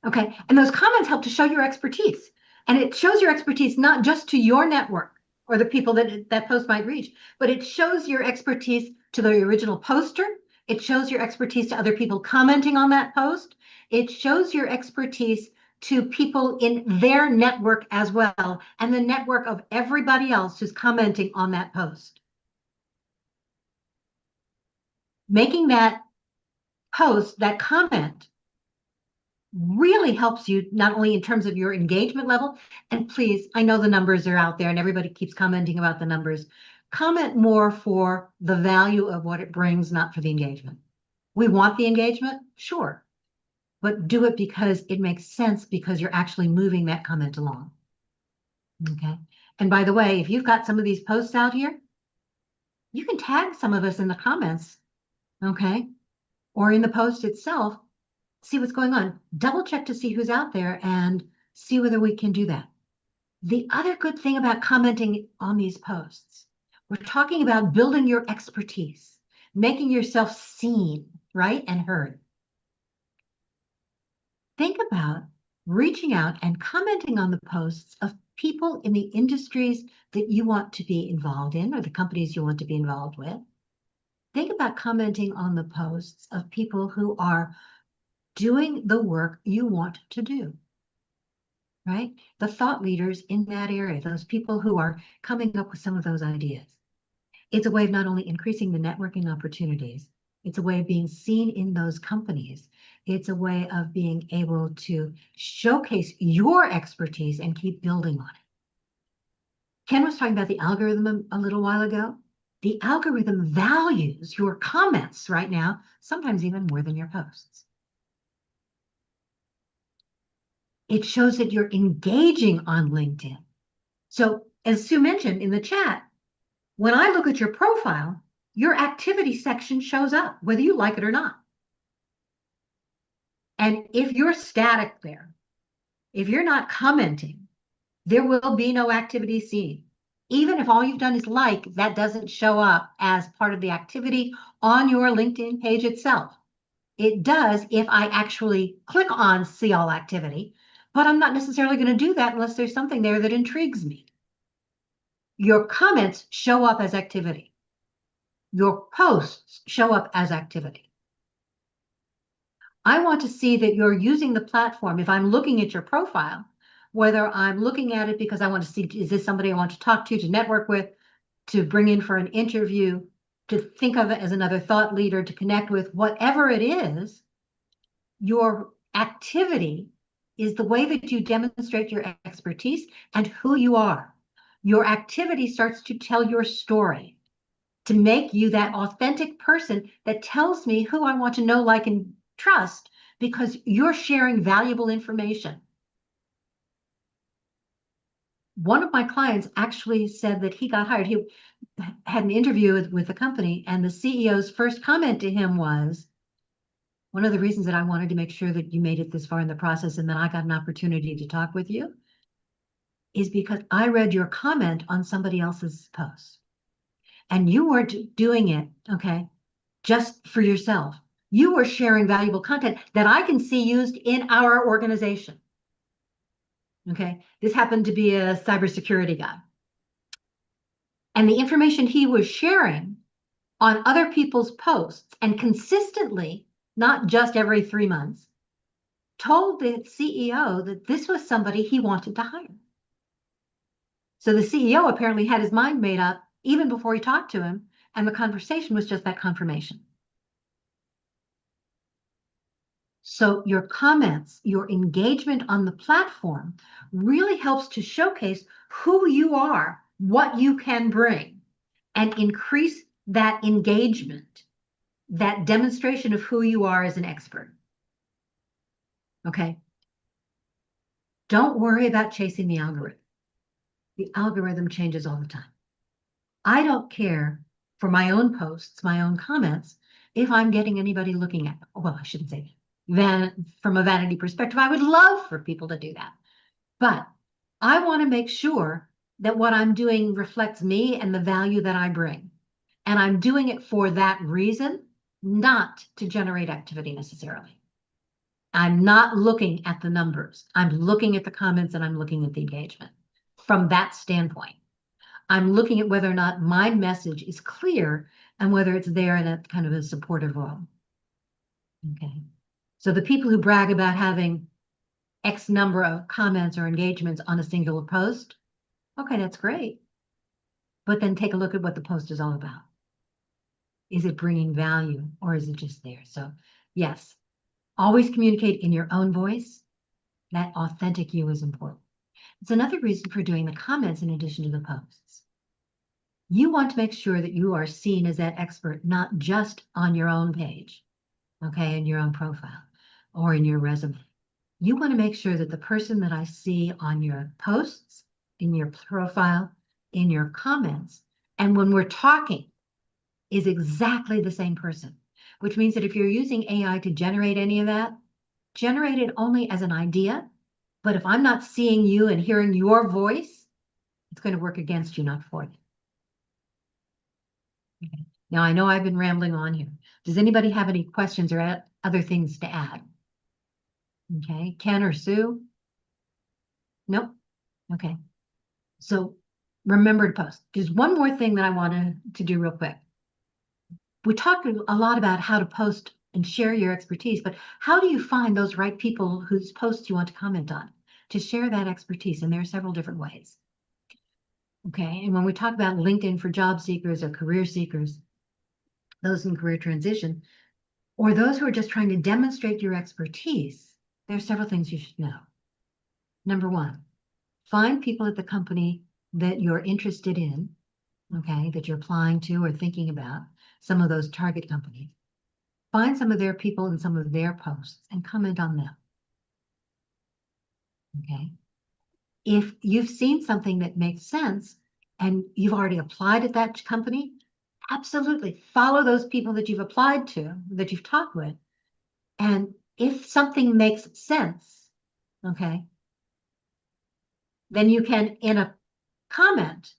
Okay. And those comments help to show your expertise. And it shows your expertise not just to your network or the people that post might reach, but it shows your expertise to the original poster. It shows your expertise to other people commenting on that post. It shows your expertise to people in their network as well, and the network of everybody else who's commenting on that post. Making that post, that comment, really helps you not only in terms of your engagement level, and please, I know the numbers are out there and everybody keeps commenting about the numbers. Comment more for the value of what it brings, not for the engagement. We want the engagement, sure, but do it because it makes sense, because you're actually moving that comment along. Okay. And by the way, if you've got some of these posts out here, you can tag some of us in the comments, okay, or in the post itself. See what's going on. Double check to see who's out there and see whether we can do that. The other good thing about commenting on these posts, we're talking about building your expertise, making yourself seen, right, and heard. think about reaching out and commenting on the posts of people in the industries that you want to be involved in or the companies you want to be involved with. Think about commenting on the posts of people who are doing the work you want to do, right? The thought leaders in that area, those people who are coming up with some of those ideas. It's a way of not only increasing the networking opportunities, it's a way of being seen in those companies. It's a way of being able to showcase your expertise and keep building on it. Ken was talking about the algorithm a little while ago. The algorithm values your comments right now, sometimes even more than your posts. It shows that you're engaging on LinkedIn. So as Sue mentioned in the chat, when I look at your profile, your activity section shows up, whether you like it or not. And if you're static there, if you're not commenting, there will be no activity seen. Even if all you've done is like, that doesn't show up as part of the activity on your LinkedIn page itself. It does if I actually click on see all activity, but I'm not necessarily going to do that unless there's something there that intrigues me. Your comments show up as activity. Your posts show up as activity. I want to see that you're using the platform. If I'm looking at your profile, whether I'm looking at it because I want to see, is this somebody I want to talk to network with, to bring in for an interview, to think of it as another thought leader, to connect with, whatever it is, your activity is the way that you demonstrate your expertise and who you are. Your activity starts to tell your story, to make you that authentic person that tells me who I want to know, like, and trust, because you're sharing valuable information. One of my clients actually said that he got hired. He had an interview with a company, and the CEO's first comment to him was, one of the reasons that I wanted to make sure that you made it this far in the process and that I got an opportunity to talk with you is because I read your comment on somebody else's post. And you weren't doing it, okay, just for yourself. You were sharing valuable content that I can see used in our organization. Okay, this happened to be a cybersecurity guy. And the information he was sharing on other people's posts and consistently, not just every 3 months, told the CEO that this was somebody he wanted to hire. So the CEO apparently had his mind made up even before he talked to him, and the conversation was just that confirmation. So your comments, your engagement on the platform really helps to showcase who you are, what you can bring, and increase that engagement, that demonstration of who you are as an expert. Okay? Don't worry about chasing the algorithm. The algorithm changes all the time. I don't care for my own posts, my own comments, if I'm getting anybody looking at them. Well, I shouldn't say that. From a vanity perspective, I would love for people to do that. But I want to make sure that what I'm doing reflects me and the value that I bring. And I'm doing it for that reason, not to generate activity necessarily. I'm not looking at the numbers. I'm looking at the comments and I'm looking at the engagement. From that standpoint, I'm looking at whether or not my message is clear and whether it's there in a kind of a supportive role. Okay. So the people who brag about having X number of comments or engagements on a singular post, okay, that's great. But then take a look at what the post is all about. Is it bringing value or is it just there? So yes, always communicate in your own voice. That authentic you is important. It's another reason for doing the comments in addition to the posts. You want to make sure that you are seen as that expert, not just on your own page, okay, in your own profile or in your resume. You want to make sure that the person that I see on your posts, in your profile, in your comments, and when we're talking is exactly the same person, which means that if you're using AI to generate any of that, generate it only as an idea. But if I'm not seeing you and hearing your voice, it's going to work against you, not for you. Okay. Now, I know I've been rambling on here. Does anybody have any questions or other things to add? Okay, Ken or Sue? Nope. Okay. So remember to post. There's one more thing that I wanted to do real quick. We talked a lot about how to post and share your expertise, but how do you find those right people whose posts you want to comment on to share that expertise? And there are several different ways. Okay, and when we talk about LinkedIn for job seekers or career seekers, those in career transition, or those who are just trying to demonstrate your expertise, there are several things you should know. Number one, find people at the company that you're interested in, okay, that you're applying to or thinking about, some of those target companies. Find some of their people and some of their posts and comment on them. Okay. If you've seen something that makes sense and you've already applied at that company, absolutely follow those people that you've applied to, that you've talked with. And if something makes sense, okay, then you can, in a comment,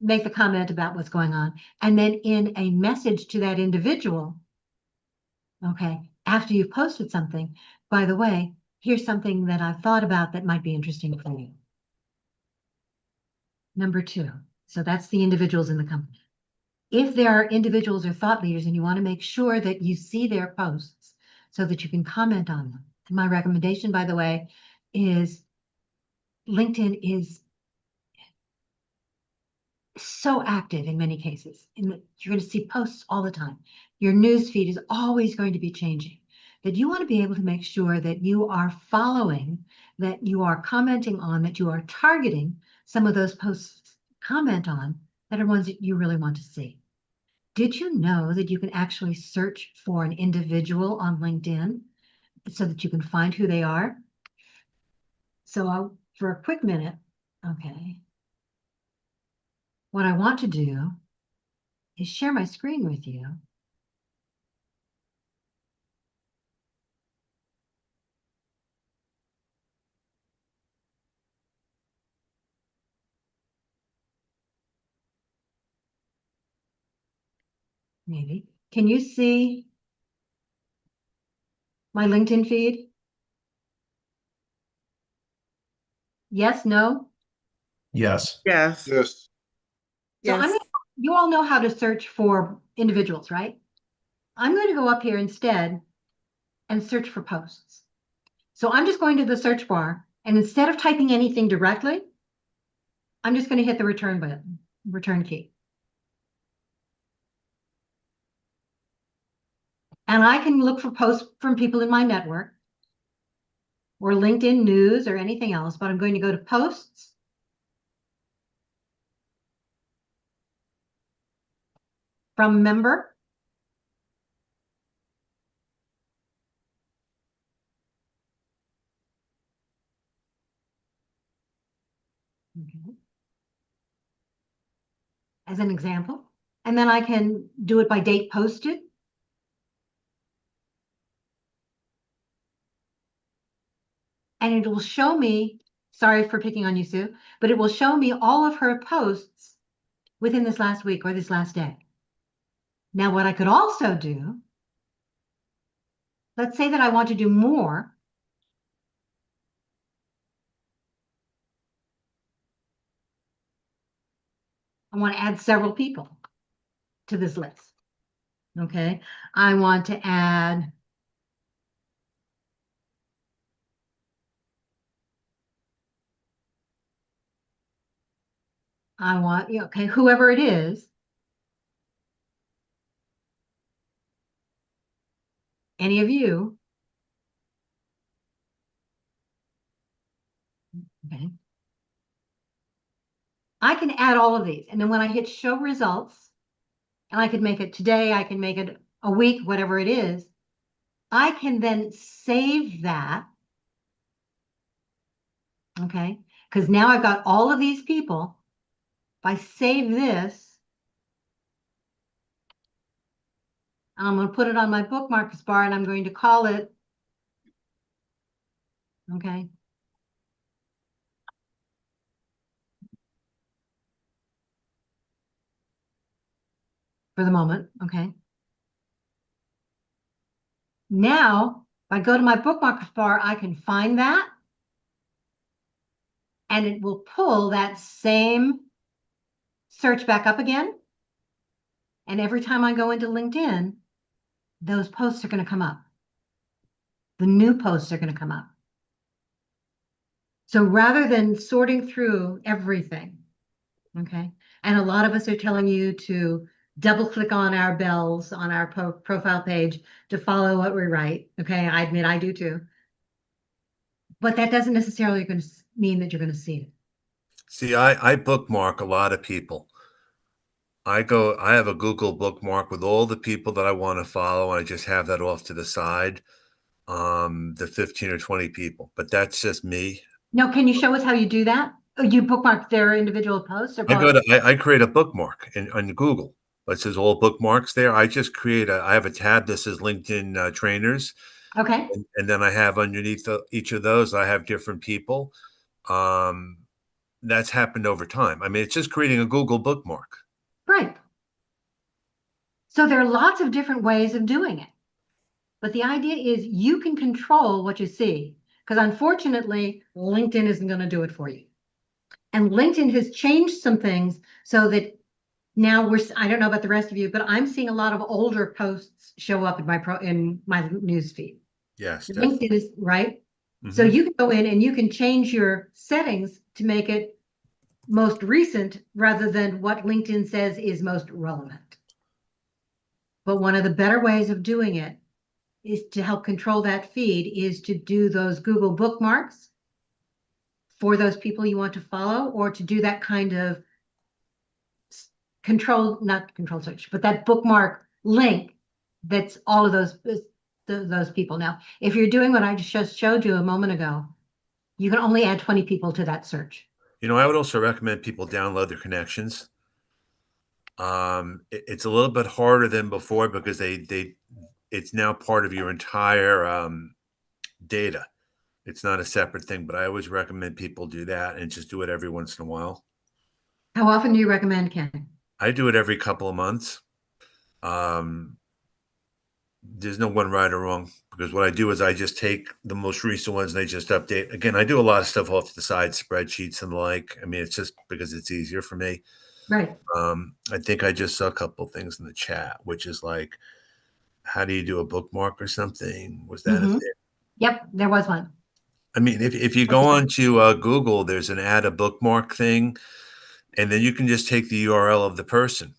make the comment about what's going on. And then in a message to that individual, okay, after you've posted something, by the way, here's something that I've thought about that might be interesting for you. Number two, so that's the individuals in the company. If there are individuals or thought leaders and you want to make sure that you see their posts so that you can comment on them. And my recommendation, by the way, is LinkedIn is so active in many cases. You're going to see posts all the time. Your news feed is always going to be changing. That you want to be able to make sure that you are following, that you are commenting on, that you are targeting some of those posts comment on that are ones that you really want to see. Did you know that you can actually search for an individual on LinkedIn so that you can find who they are? So for a quick minute, okay, what I want to do is share my screen with you. Maybe. Can you see my LinkedIn feed? Yes, no? Yes. Yes. Yes. So Yes. you all know how to search for individuals, right? I'm going to go up here instead and search for posts. So I'm just going to the search bar, and instead of typing anything directly, I'm just going to hit the return button, return key. And I can look for posts from people in my network or LinkedIn news or anything else, but I'm going to go to posts. From member. Okay. As an example. And then I can do it by date posted. And it will show me, sorry for picking on you, Sue, but it will show me all of her posts within this last week or this last day. Now, what I could also do, let's say that I want to do more. I want to add several people to this list. Okay, I want to add okay, whoever it is. Any of you. Okay. I can add all of these. And then when I hit show results, and I could make it today, I can make it a week, whatever it is, I can then save that. Okay. Because now I've got all of these people. If I save this, I'm going to put it on my bookmarks bar and I'm going to call it, okay, for the moment, okay. Now, I go to my bookmarks bar, I can find that. And it will pull that same search back up again. And every time I go into LinkedIn, those posts are going to come up. The new posts are going to come up. So rather than sorting through everything, okay, and a lot of us are telling you to double click on our bells on our profile page to follow what we write. Okay, I admit I do too. But that doesn't necessarily going to mean that you're going to see it. See, I bookmark a lot of people. I have a Google bookmark with all the people that I want to follow. And I just have that off to the side, the 15 or 20 people, but that's just me. No, can you show us how you do that? You bookmark their individual posts? Or I create a bookmark on Google. It says all bookmarks there. I just create I have a tab that says LinkedIn trainers. Okay. And then I have underneath each of those, I have different people. That's happened over time. I mean, it's just creating a Google bookmark. Right. So there are lots of different ways of doing it. But the idea is you can control what you see, because unfortunately, LinkedIn isn't going to do it for you. And LinkedIn has changed some things so that now I don't know about the rest of you, but I'm seeing a lot of older posts show up in my news feed. Yes. LinkedIn is right. Mm-hmm. So you can go in and you can change your settings to make it most recent rather than what LinkedIn says is most relevant. But one of the better ways of doing it is to help control that feed is to do those Google bookmarks for those people you want to follow, or to do that kind of not control search, but that bookmark link that's all of those people. Now, if you're doing what I just showed you a moment ago, you can only add 20 people to that search. You know, I would also recommend people download their connections. It's a little bit harder than before because it's now part of your entire data. It's not a separate thing, but I always recommend people do that and just do it every once in a while. How often do you recommend, Ken? I do it every couple of months. There's no one right or wrong, because what I do is I just take the most recent ones and I just update. Again, I do a lot of stuff off to the side, spreadsheets and the like. I mean, it's just because it's easier for me. Right. I think I just saw a couple things in the chat, which is like, how do you do a bookmark or something? Was that a thing? Yep, there was one. I mean, if you go on to Google, there's an add a bookmark thing, and then you can just take the URL of the person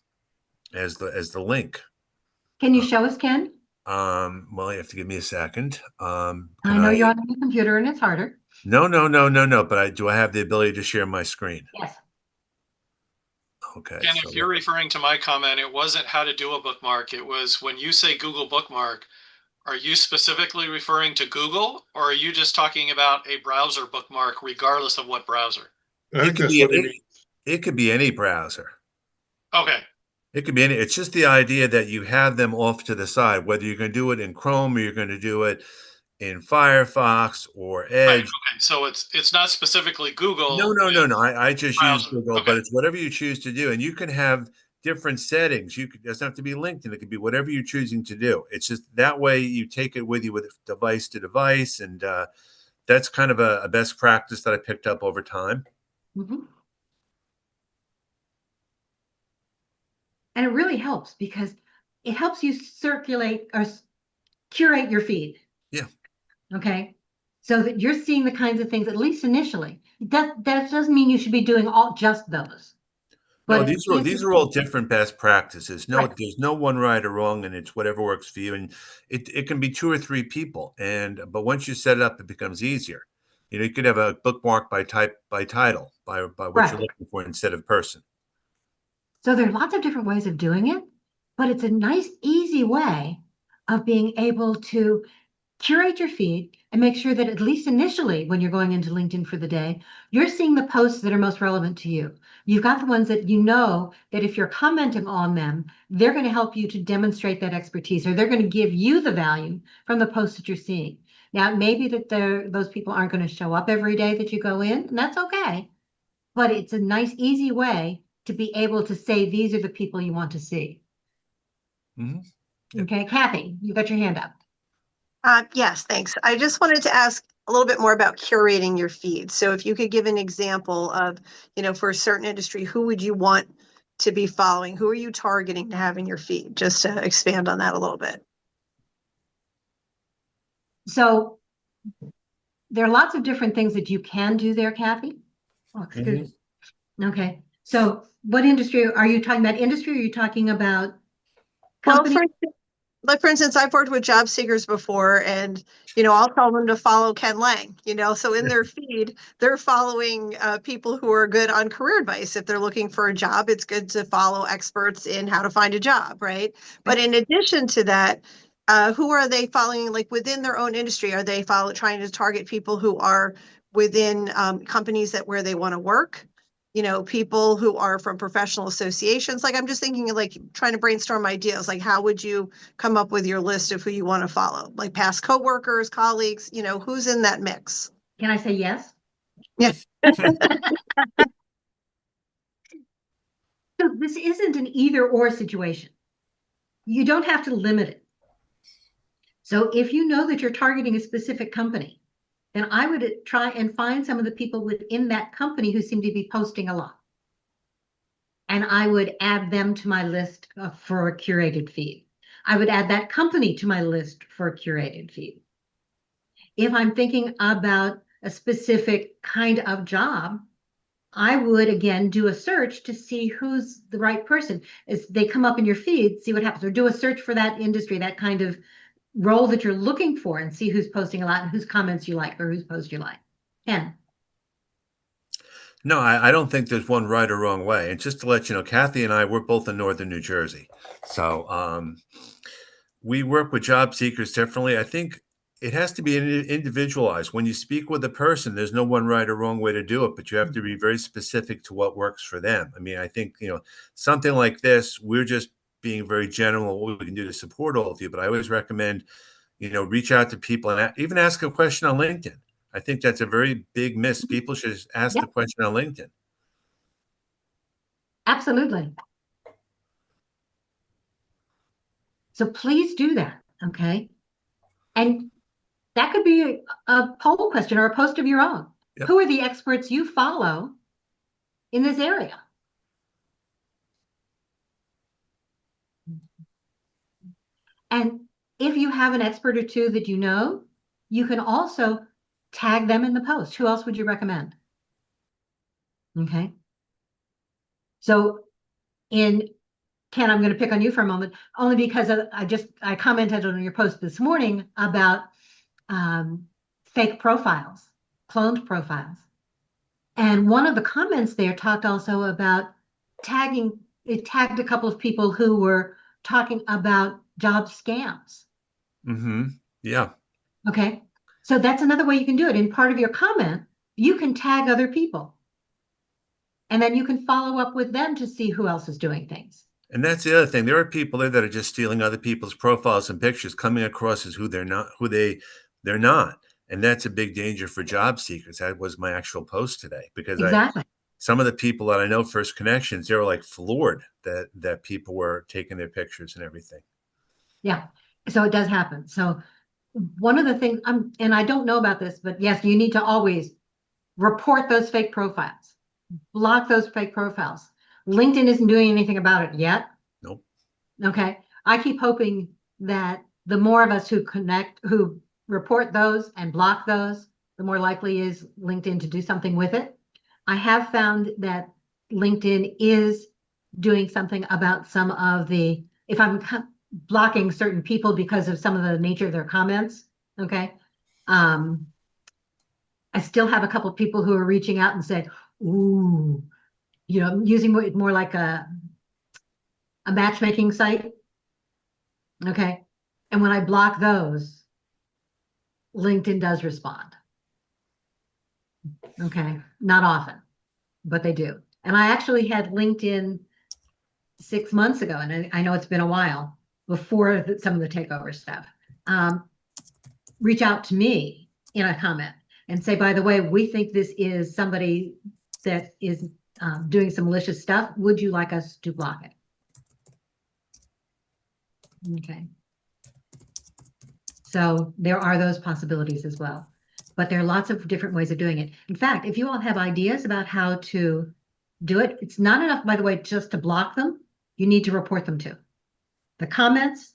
as the link. Can you show us, Ken? Well, you have to give me a second. I know you're on your computer and it's harder. No. But do I have the ability to share my screen? Yes. Okay. And if you're referring to my comment, it wasn't how to do a bookmark. It was when you say Google bookmark, are you specifically referring to Google, or are you just talking about a browser bookmark regardless of what browser? I think that's what he means. It could be any browser. Okay. It could be any. It's just the idea that you have them off to the side, whether you're going to do it in Chrome or you're going to do it in Firefox or Edge. Right, okay. So it's not specifically Google. No. I just use Google, okay. But it's whatever you choose to do, and you can have different settings. It doesn't have to be LinkedIn. It could be whatever you're choosing to do. It's just that way you take it with you with device to device, and that's kind of a best practice that I picked up over time. Mm-hmm. And it really helps because it helps you circulate or curate your feed. Yeah. Okay. So that you're seeing the kinds of things, at least initially. That doesn't mean you should be doing just those. No, But these are all different best practices. No, Right. There's no one right or wrong, and it's whatever works for you. And it can be 2 or 3 people. But once you set it up, it becomes easier. You know, you could have a bookmark by title, by what Right. you're looking for instead of person. So there are lots of different ways of doing it, but it's a nice, easy way of being able to curate your feed and make sure that at least initially, when you're going into LinkedIn for the day, you're seeing the posts that are most relevant to you. You've got the ones that you know that if you're commenting on them, they're going to help you to demonstrate that expertise, or they're going to give you the value from the posts that you're seeing. Now, it may be that those people aren't going to show up every day that you go in, and that's okay. But it's a nice, easy way to be able to say, these are the people you want to see. Mm-hmm. Okay, Kathy, you got your hand up. Yes, thanks. I just wanted to ask a little bit more about curating your feed. So if you could give an example of, for a certain industry, who would you want to be following? Who are you targeting to have in your feed? Just to expand on that a little bit. So there are lots of different things that you can do there, Kathy. Oh, excuse me. Okay. So what industry are you talking about? Industry, or are you talking about company? Well, for instance, I've worked with job seekers before, and I'll tell them to follow Ken Lang. So in their feed, they're following people who are good on career advice. If they're looking for a job, it's good to follow experts in how to find a job, right? But in addition to that, who are they following? Like within their own industry, are they trying to target people who are within companies where they want to work? People who are from professional associations. Like I'm just thinking like trying to brainstorm ideas. Like how would you come up with your list of who you want to follow? Like past coworkers, colleagues, who's in that mix? Can I say yes? Yes. So this isn't an either or situation. You don't have to limit it. So if you know that you're targeting a specific company, then I would try and find some of the people within that company who seem to be posting a lot. And I would add them to my list for a curated feed. I would add that company to my list for a curated feed. If I'm thinking about a specific kind of job, I would again do a search to see who's the right person. As they come up in your feed, see what happens, or do a search for that industry, that kind of role that you're looking for, and see who's posting a lot and whose comments you like or whose posts you like. Ken. No, I don't think there's one right or wrong way. And just to let you know, Kathy and I, we're both in Northern New Jersey. So we work with job seekers differently. I think it has to be individualized. When you speak with a person, there's no one right or wrong way to do it, but you have to be very specific to what works for them. I mean, I think, something like this, we're just being very general what we can do to support all of you. But I always recommend, reach out to people and even ask a question on LinkedIn. I think that's a very big miss. People should just ask the question on LinkedIn. Absolutely. So please do that, okay? And that could be a poll question or a post of your own. Yep. Who are the experts you follow in this area? And if you have an expert or two that you know, you can also tag them in the post. Who else would you recommend? Okay. So Ken, I'm going to pick on you for a moment, only because I commented on your post this morning about fake profiles, cloned profiles. And one of the comments there talked also about it tagged a couple of people who were talking about job scams. Mm-hmm. Yeah. Okay. So that's another way you can do it. In part of your comment, you can tag other people. And then you can follow up with them to see who else is doing things. And that's the other thing. There are people there that are just stealing other people's profiles and pictures, coming across as who they're not, they're not. And that's a big danger for job seekers. That was my actual post today, because some of the people that I know, First Connections, they were like floored that people were taking their pictures and everything. Yeah. So it does happen. So one of the things, and I don't know about this, but yes, you need to always report those fake profiles, block those fake profiles. LinkedIn isn't doing anything about it yet. Nope. Okay. I keep hoping that the more of us who report those and block those, the more likely is LinkedIn to do something with it. I have found that LinkedIn is doing something about some of if I'm blocking certain people because of some of the nature of their comments, okay? I still have a couple of people who are reaching out and said, ooh, using it more like a matchmaking site, okay? And when I block those, LinkedIn does respond. Okay, not often, but they do. And I actually had LinkedIn 6 months ago, and I know it's been a while before some of the takeover stuff. Reach out to me in a comment and say, by the way, we think this is somebody that is doing some malicious stuff. Would you like us to block it? Okay. So there are those possibilities as well. But there are lots of different ways of doing it. In fact, if you all have ideas about how to do it, it's not enough, by the way, just to block them. You need to report them too. The comments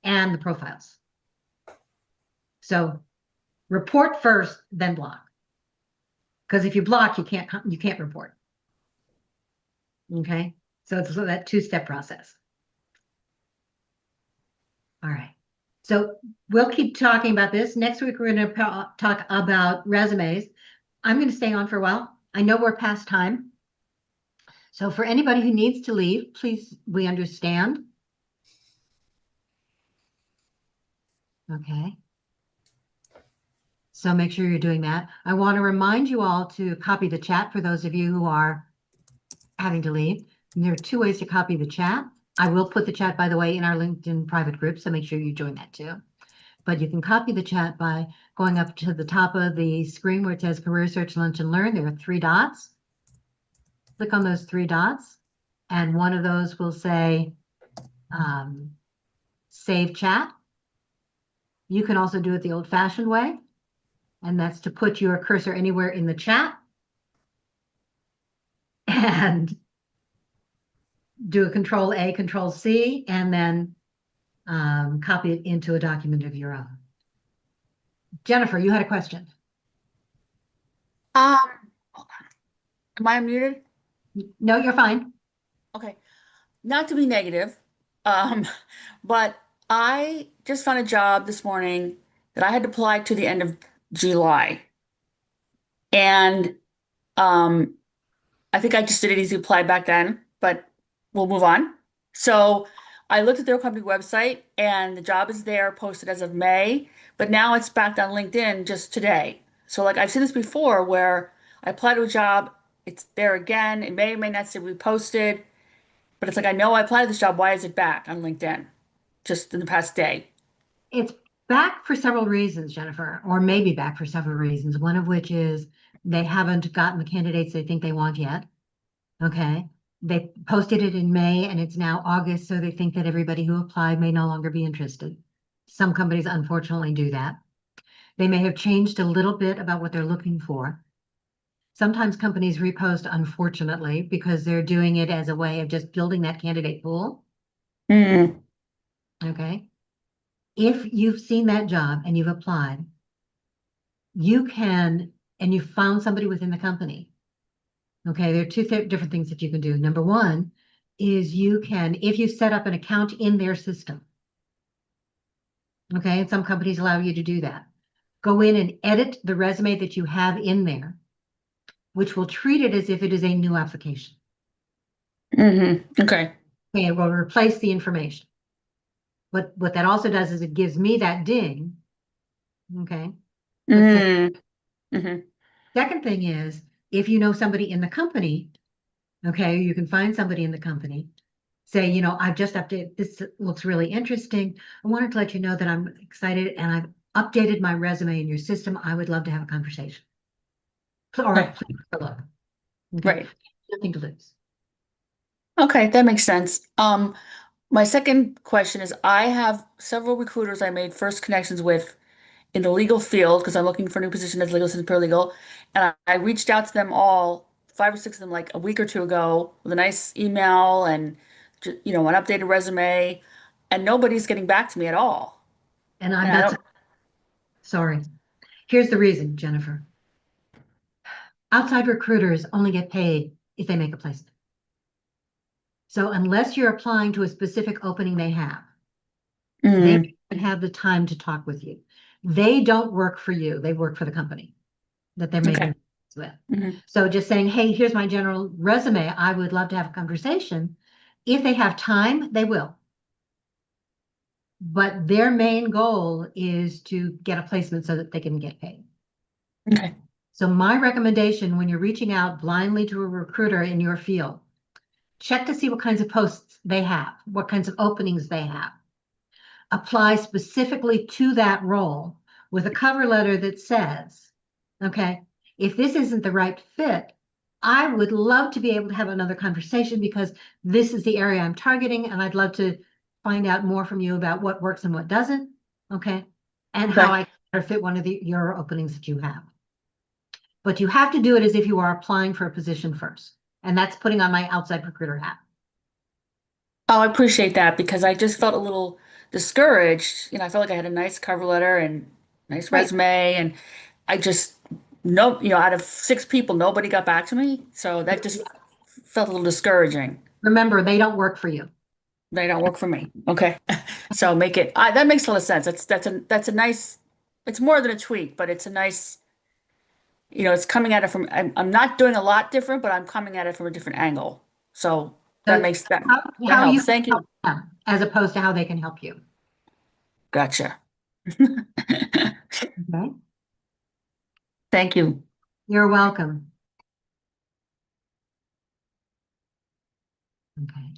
and the profiles. So report first, then block. Because if you block, you can't report. Okay, so it's that two-step process. All right, so we'll keep talking about this. Next week, we're going to talk about resumes. I'm going to stay on for a while. I know we're past time. So for anybody who needs to leave, please, we understand. Okay. So make sure you're doing that. I want to remind you all to copy the chat for those of you who are having to leave. And there are two ways to copy the chat. I will put the chat, by the way, in our LinkedIn private group, so make sure you join that too. But you can copy the chat by going up to the top of the screen where it says Career Search Lunch and Learn. There are 3 dots. Click on those 3 dots, and one of those will say Save Chat. You can also do it the old-fashioned way, and that's to put your cursor anywhere in the chat and do a Control-A, Control-C, and then copy it into a document of your own. Jennifer, you had a question. Am I unmuted? No, you're fine. Okay. Not to be negative, but I just found a job this morning that I had applied to the end of July. And I think I just did it easy apply back then, but we'll move on. So I looked at their company website and the job is there posted as of May, but now it's back on LinkedIn just today. So like I've seen this before where I applied to a job, it's there again. It may or may not say we posted, but it's like, I know I applied to this job. Why is it back on LinkedIn just in the past day? It's back for several reasons, Jennifer, or maybe back for several reasons. One of which is they haven't gotten the candidates they think they want yet. Okay. They posted it in May and it's now August, so they think that everybody who applied may no longer be interested. Some companies unfortunately do that. They may have changed a little bit about what they're looking for. Sometimes companies repost, unfortunately, because they're doing it as a way of just building that candidate pool. Mm. Okay. If you've seen that job and you've applied, you can, and you found somebody within the company. Okay, there are 2 different things that you can do. Number one is you can, if you set up an account in their system, okay, and some companies allow you to do that, go in and edit the resume that you have in there, which will treat it as if it is a new application. Mm-hmm. Okay. Okay, it will replace the information. What that also does is it gives me that ding. Okay. Mm-hmm. Second thing is, if you know somebody in the company, okay, you can find somebody in the company, say, you know, I've just updated, this looks really interesting. I wanted to let you know that I'm excited and I've updated my resume in your system. I would love to have a conversation. Or Right. please take a look. Okay? Right. Nothing to lose. Okay, that makes sense. My second question is I have several recruiters I made first connections with in the legal field because I'm looking for a new position as legal assistant paralegal. And I reached out to them all, 5 or 6 of them, like a week or 2 ago with a nice email and, you know, an updated resume, and nobody's getting back to me at all. And And I that's, don't, sorry. Here's the reason, Jennifer. Outside recruiters only get paid if they make a placement. So unless you're applying to a specific opening they have, they don't have the time to talk with you. They don't work for you. They work for the company that they're making with. So just saying, hey, here's my general resume. I would love to have a conversation. If they have time, they will. But their main goal is to get a placement so that they can get paid. Okay. So my recommendation when you're reaching out blindly to a recruiter in your field, check to see what kinds of posts they have, what kinds of openings they have. Apply specifically to that role with a cover letter that says, okay, if this isn't the right fit, I would love to be able to have another conversation because this is the area I'm targeting and I'd love to find out more from you about what works and what doesn't. Okay. and Okay. how I can fit one of your openings that you have. But you have to do it as if you are applying for a position first. And that's putting on my outside recruiter hat. Oh, I appreciate that because I just felt a little discouraged. I felt like I had a nice cover letter and nice Right. resume, and I just out of 6 people, nobody got back to me. So that just felt a little discouraging. Remember, they don't work for you. They don't work for me. Okay. So make it, that makes a lot of sense. That's a nice, it's more than a tweak, but it's a nice, it's coming at it from, I'm not doing a lot different, but I'm coming at it from a different angle. So that makes that How helps. you Thank you. help them, as opposed to how they can help you. Gotcha. Okay. Thank you. You're welcome. Okay.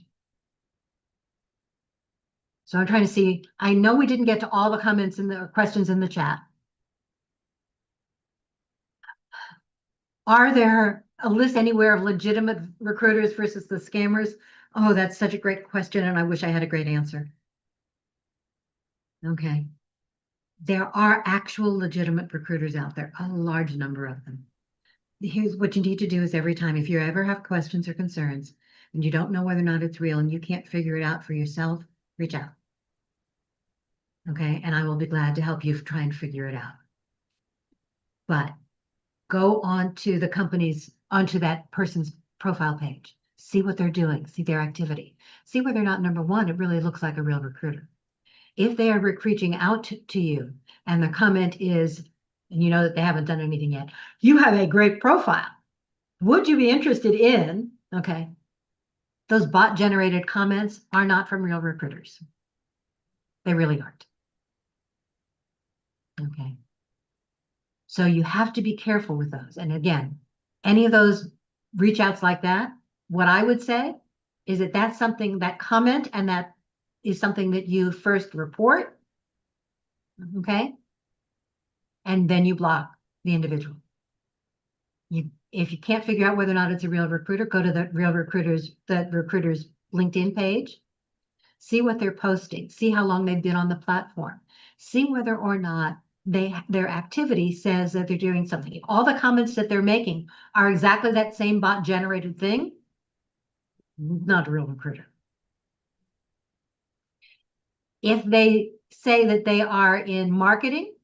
So I'm trying to see, I know we didn't get to all the comments and the questions in the chat. Are there a list anywhere of legitimate recruiters versus the scammers? Oh, that's such a great question, and I wish I had a great answer. Okay. There are actual legitimate recruiters out there, a large number of them. Here's what you need to do is every time, if you ever have questions or concerns, and you don't know whether or not it's real and you can't figure it out for yourself, reach out. Okay, and I will be glad to help you try and figure it out. But go onto the company's, onto that person's profile page, see what they're doing, see their activity, see whether or not, number one, it really looks like a real recruiter. If they are reaching out to you and the comment is, and you know that they haven't done anything yet, you have a great profile. Would you be interested in, okay, those bot generated comments are not from real recruiters. They really aren't. Okay. So you have to be careful with those. And again, any of those reach outs like that, what I would say is that that's something, that comment and that is something that you first report. Okay. And then you block the individual. If you can't figure out whether or not it's a real recruiter, go to the recruiter's LinkedIn page, see what they're posting, see how long they've been on the platform, see whether or not their activity says that they're doing something. If all the comments that they're making are exactly that same bot generated thing, not a real recruiter. If they say that they are in marketing,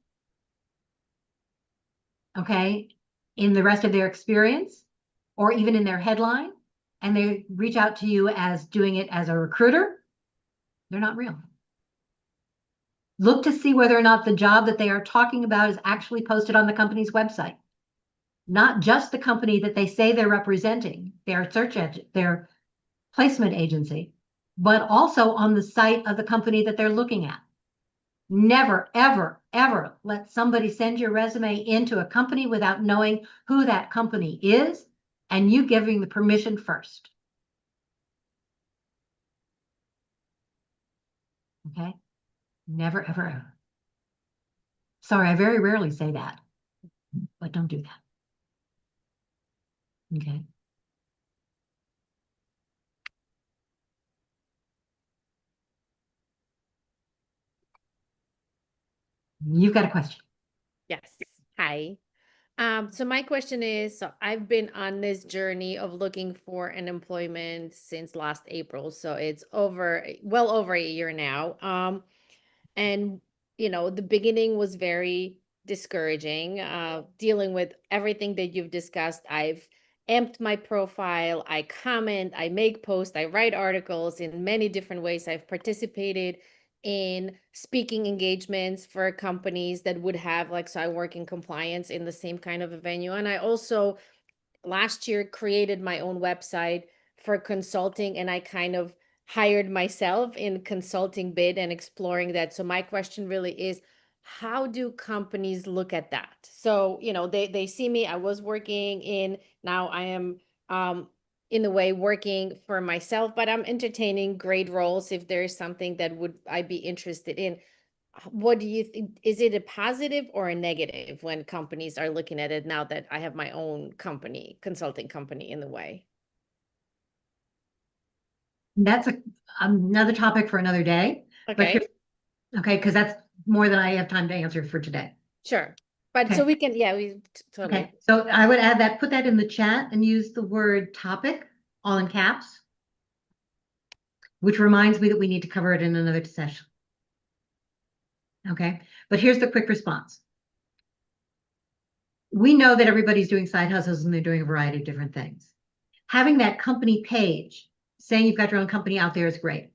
okay, in the rest of their experience, or even in their headline, and they reach out to you as doing it as a recruiter, they're not real. Look to see whether or not the job that they are talking about is actually posted on the company's website. Not just the company that they say they're representing, their their placement agency, but also on the site of the company that they're looking at. Never, ever, ever let somebody send your resume into a company without knowing who that company is and you giving the permission first. Okay? Never, ever, ever. Sorry, I very rarely say that, but don't do that. Okay. You've got a question. Yes. Hi. So my question is, so I've been on this journey of looking for an employment since last April. So it's well over a year now. And the beginning was very discouraging, dealing with everything that you've discussed. I've amped my profile, I comment, I make posts, I write articles in many different ways. I've participated in speaking engagements for companies that would have, like, so I work in compliance in the same kind of a venue. And I also last year created my own website for consulting, and I kind of hired myself in consulting bid and exploring that. So my question really is, how do companies look at that? So, they see me, I was working in, now I am in the way working for myself, but I'm entertaining great roles if there's something that I be interested in. What do you think? Is it a positive or a negative when companies are looking at it now that I have my own company, consulting company in the way? That's another topic for another day. Okay. Okay, because more than I have time to answer for today. Sure. But Okay. so we can, yeah, we totally. Okay, so I would add that, put that in the chat and use the word topic, all in caps, which reminds me that we need to cover it in another session. Okay, but here's the quick response. We know that everybody's doing side hustles and they're doing a variety of different things. Having that company page saying you've got your own company out there is great.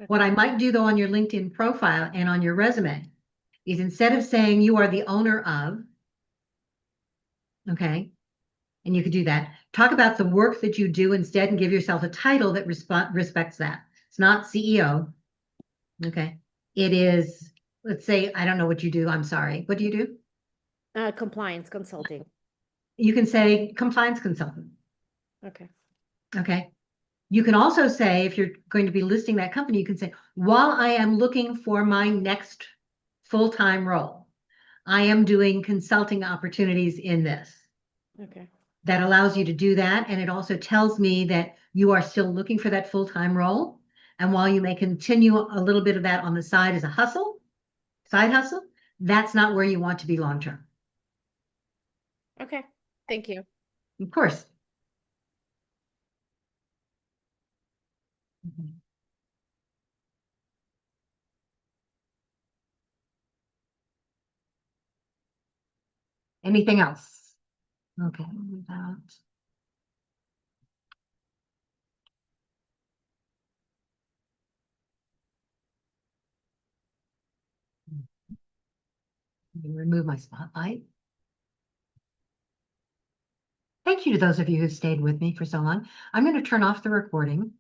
What I might do though on your LinkedIn profile and on your resume is instead of saying you are the owner of, okay, and you could do that, talk about the work that you do instead and give yourself a title that respects that. It's not CEO, okay? It is, let's say, I don't know what you do, I'm sorry. What do you do? Compliance consulting. You can say compliance consultant, Okay. okay? You can also say, if you're going to be listing that company, you can say, while I am looking for my next full-time role, I am doing consulting opportunities in this. Okay. That allows you to do that. And it also tells me that you are still looking for that full-time role. And while you may continue a little bit of that on the side as a hustle, side hustle, that's not where you want to be long-term. Okay. Thank you. Of course. Anything else? Okay, without. Remove my spotlight. Thank you to those of you who stayed with me for so long. I'm going to turn off the recording.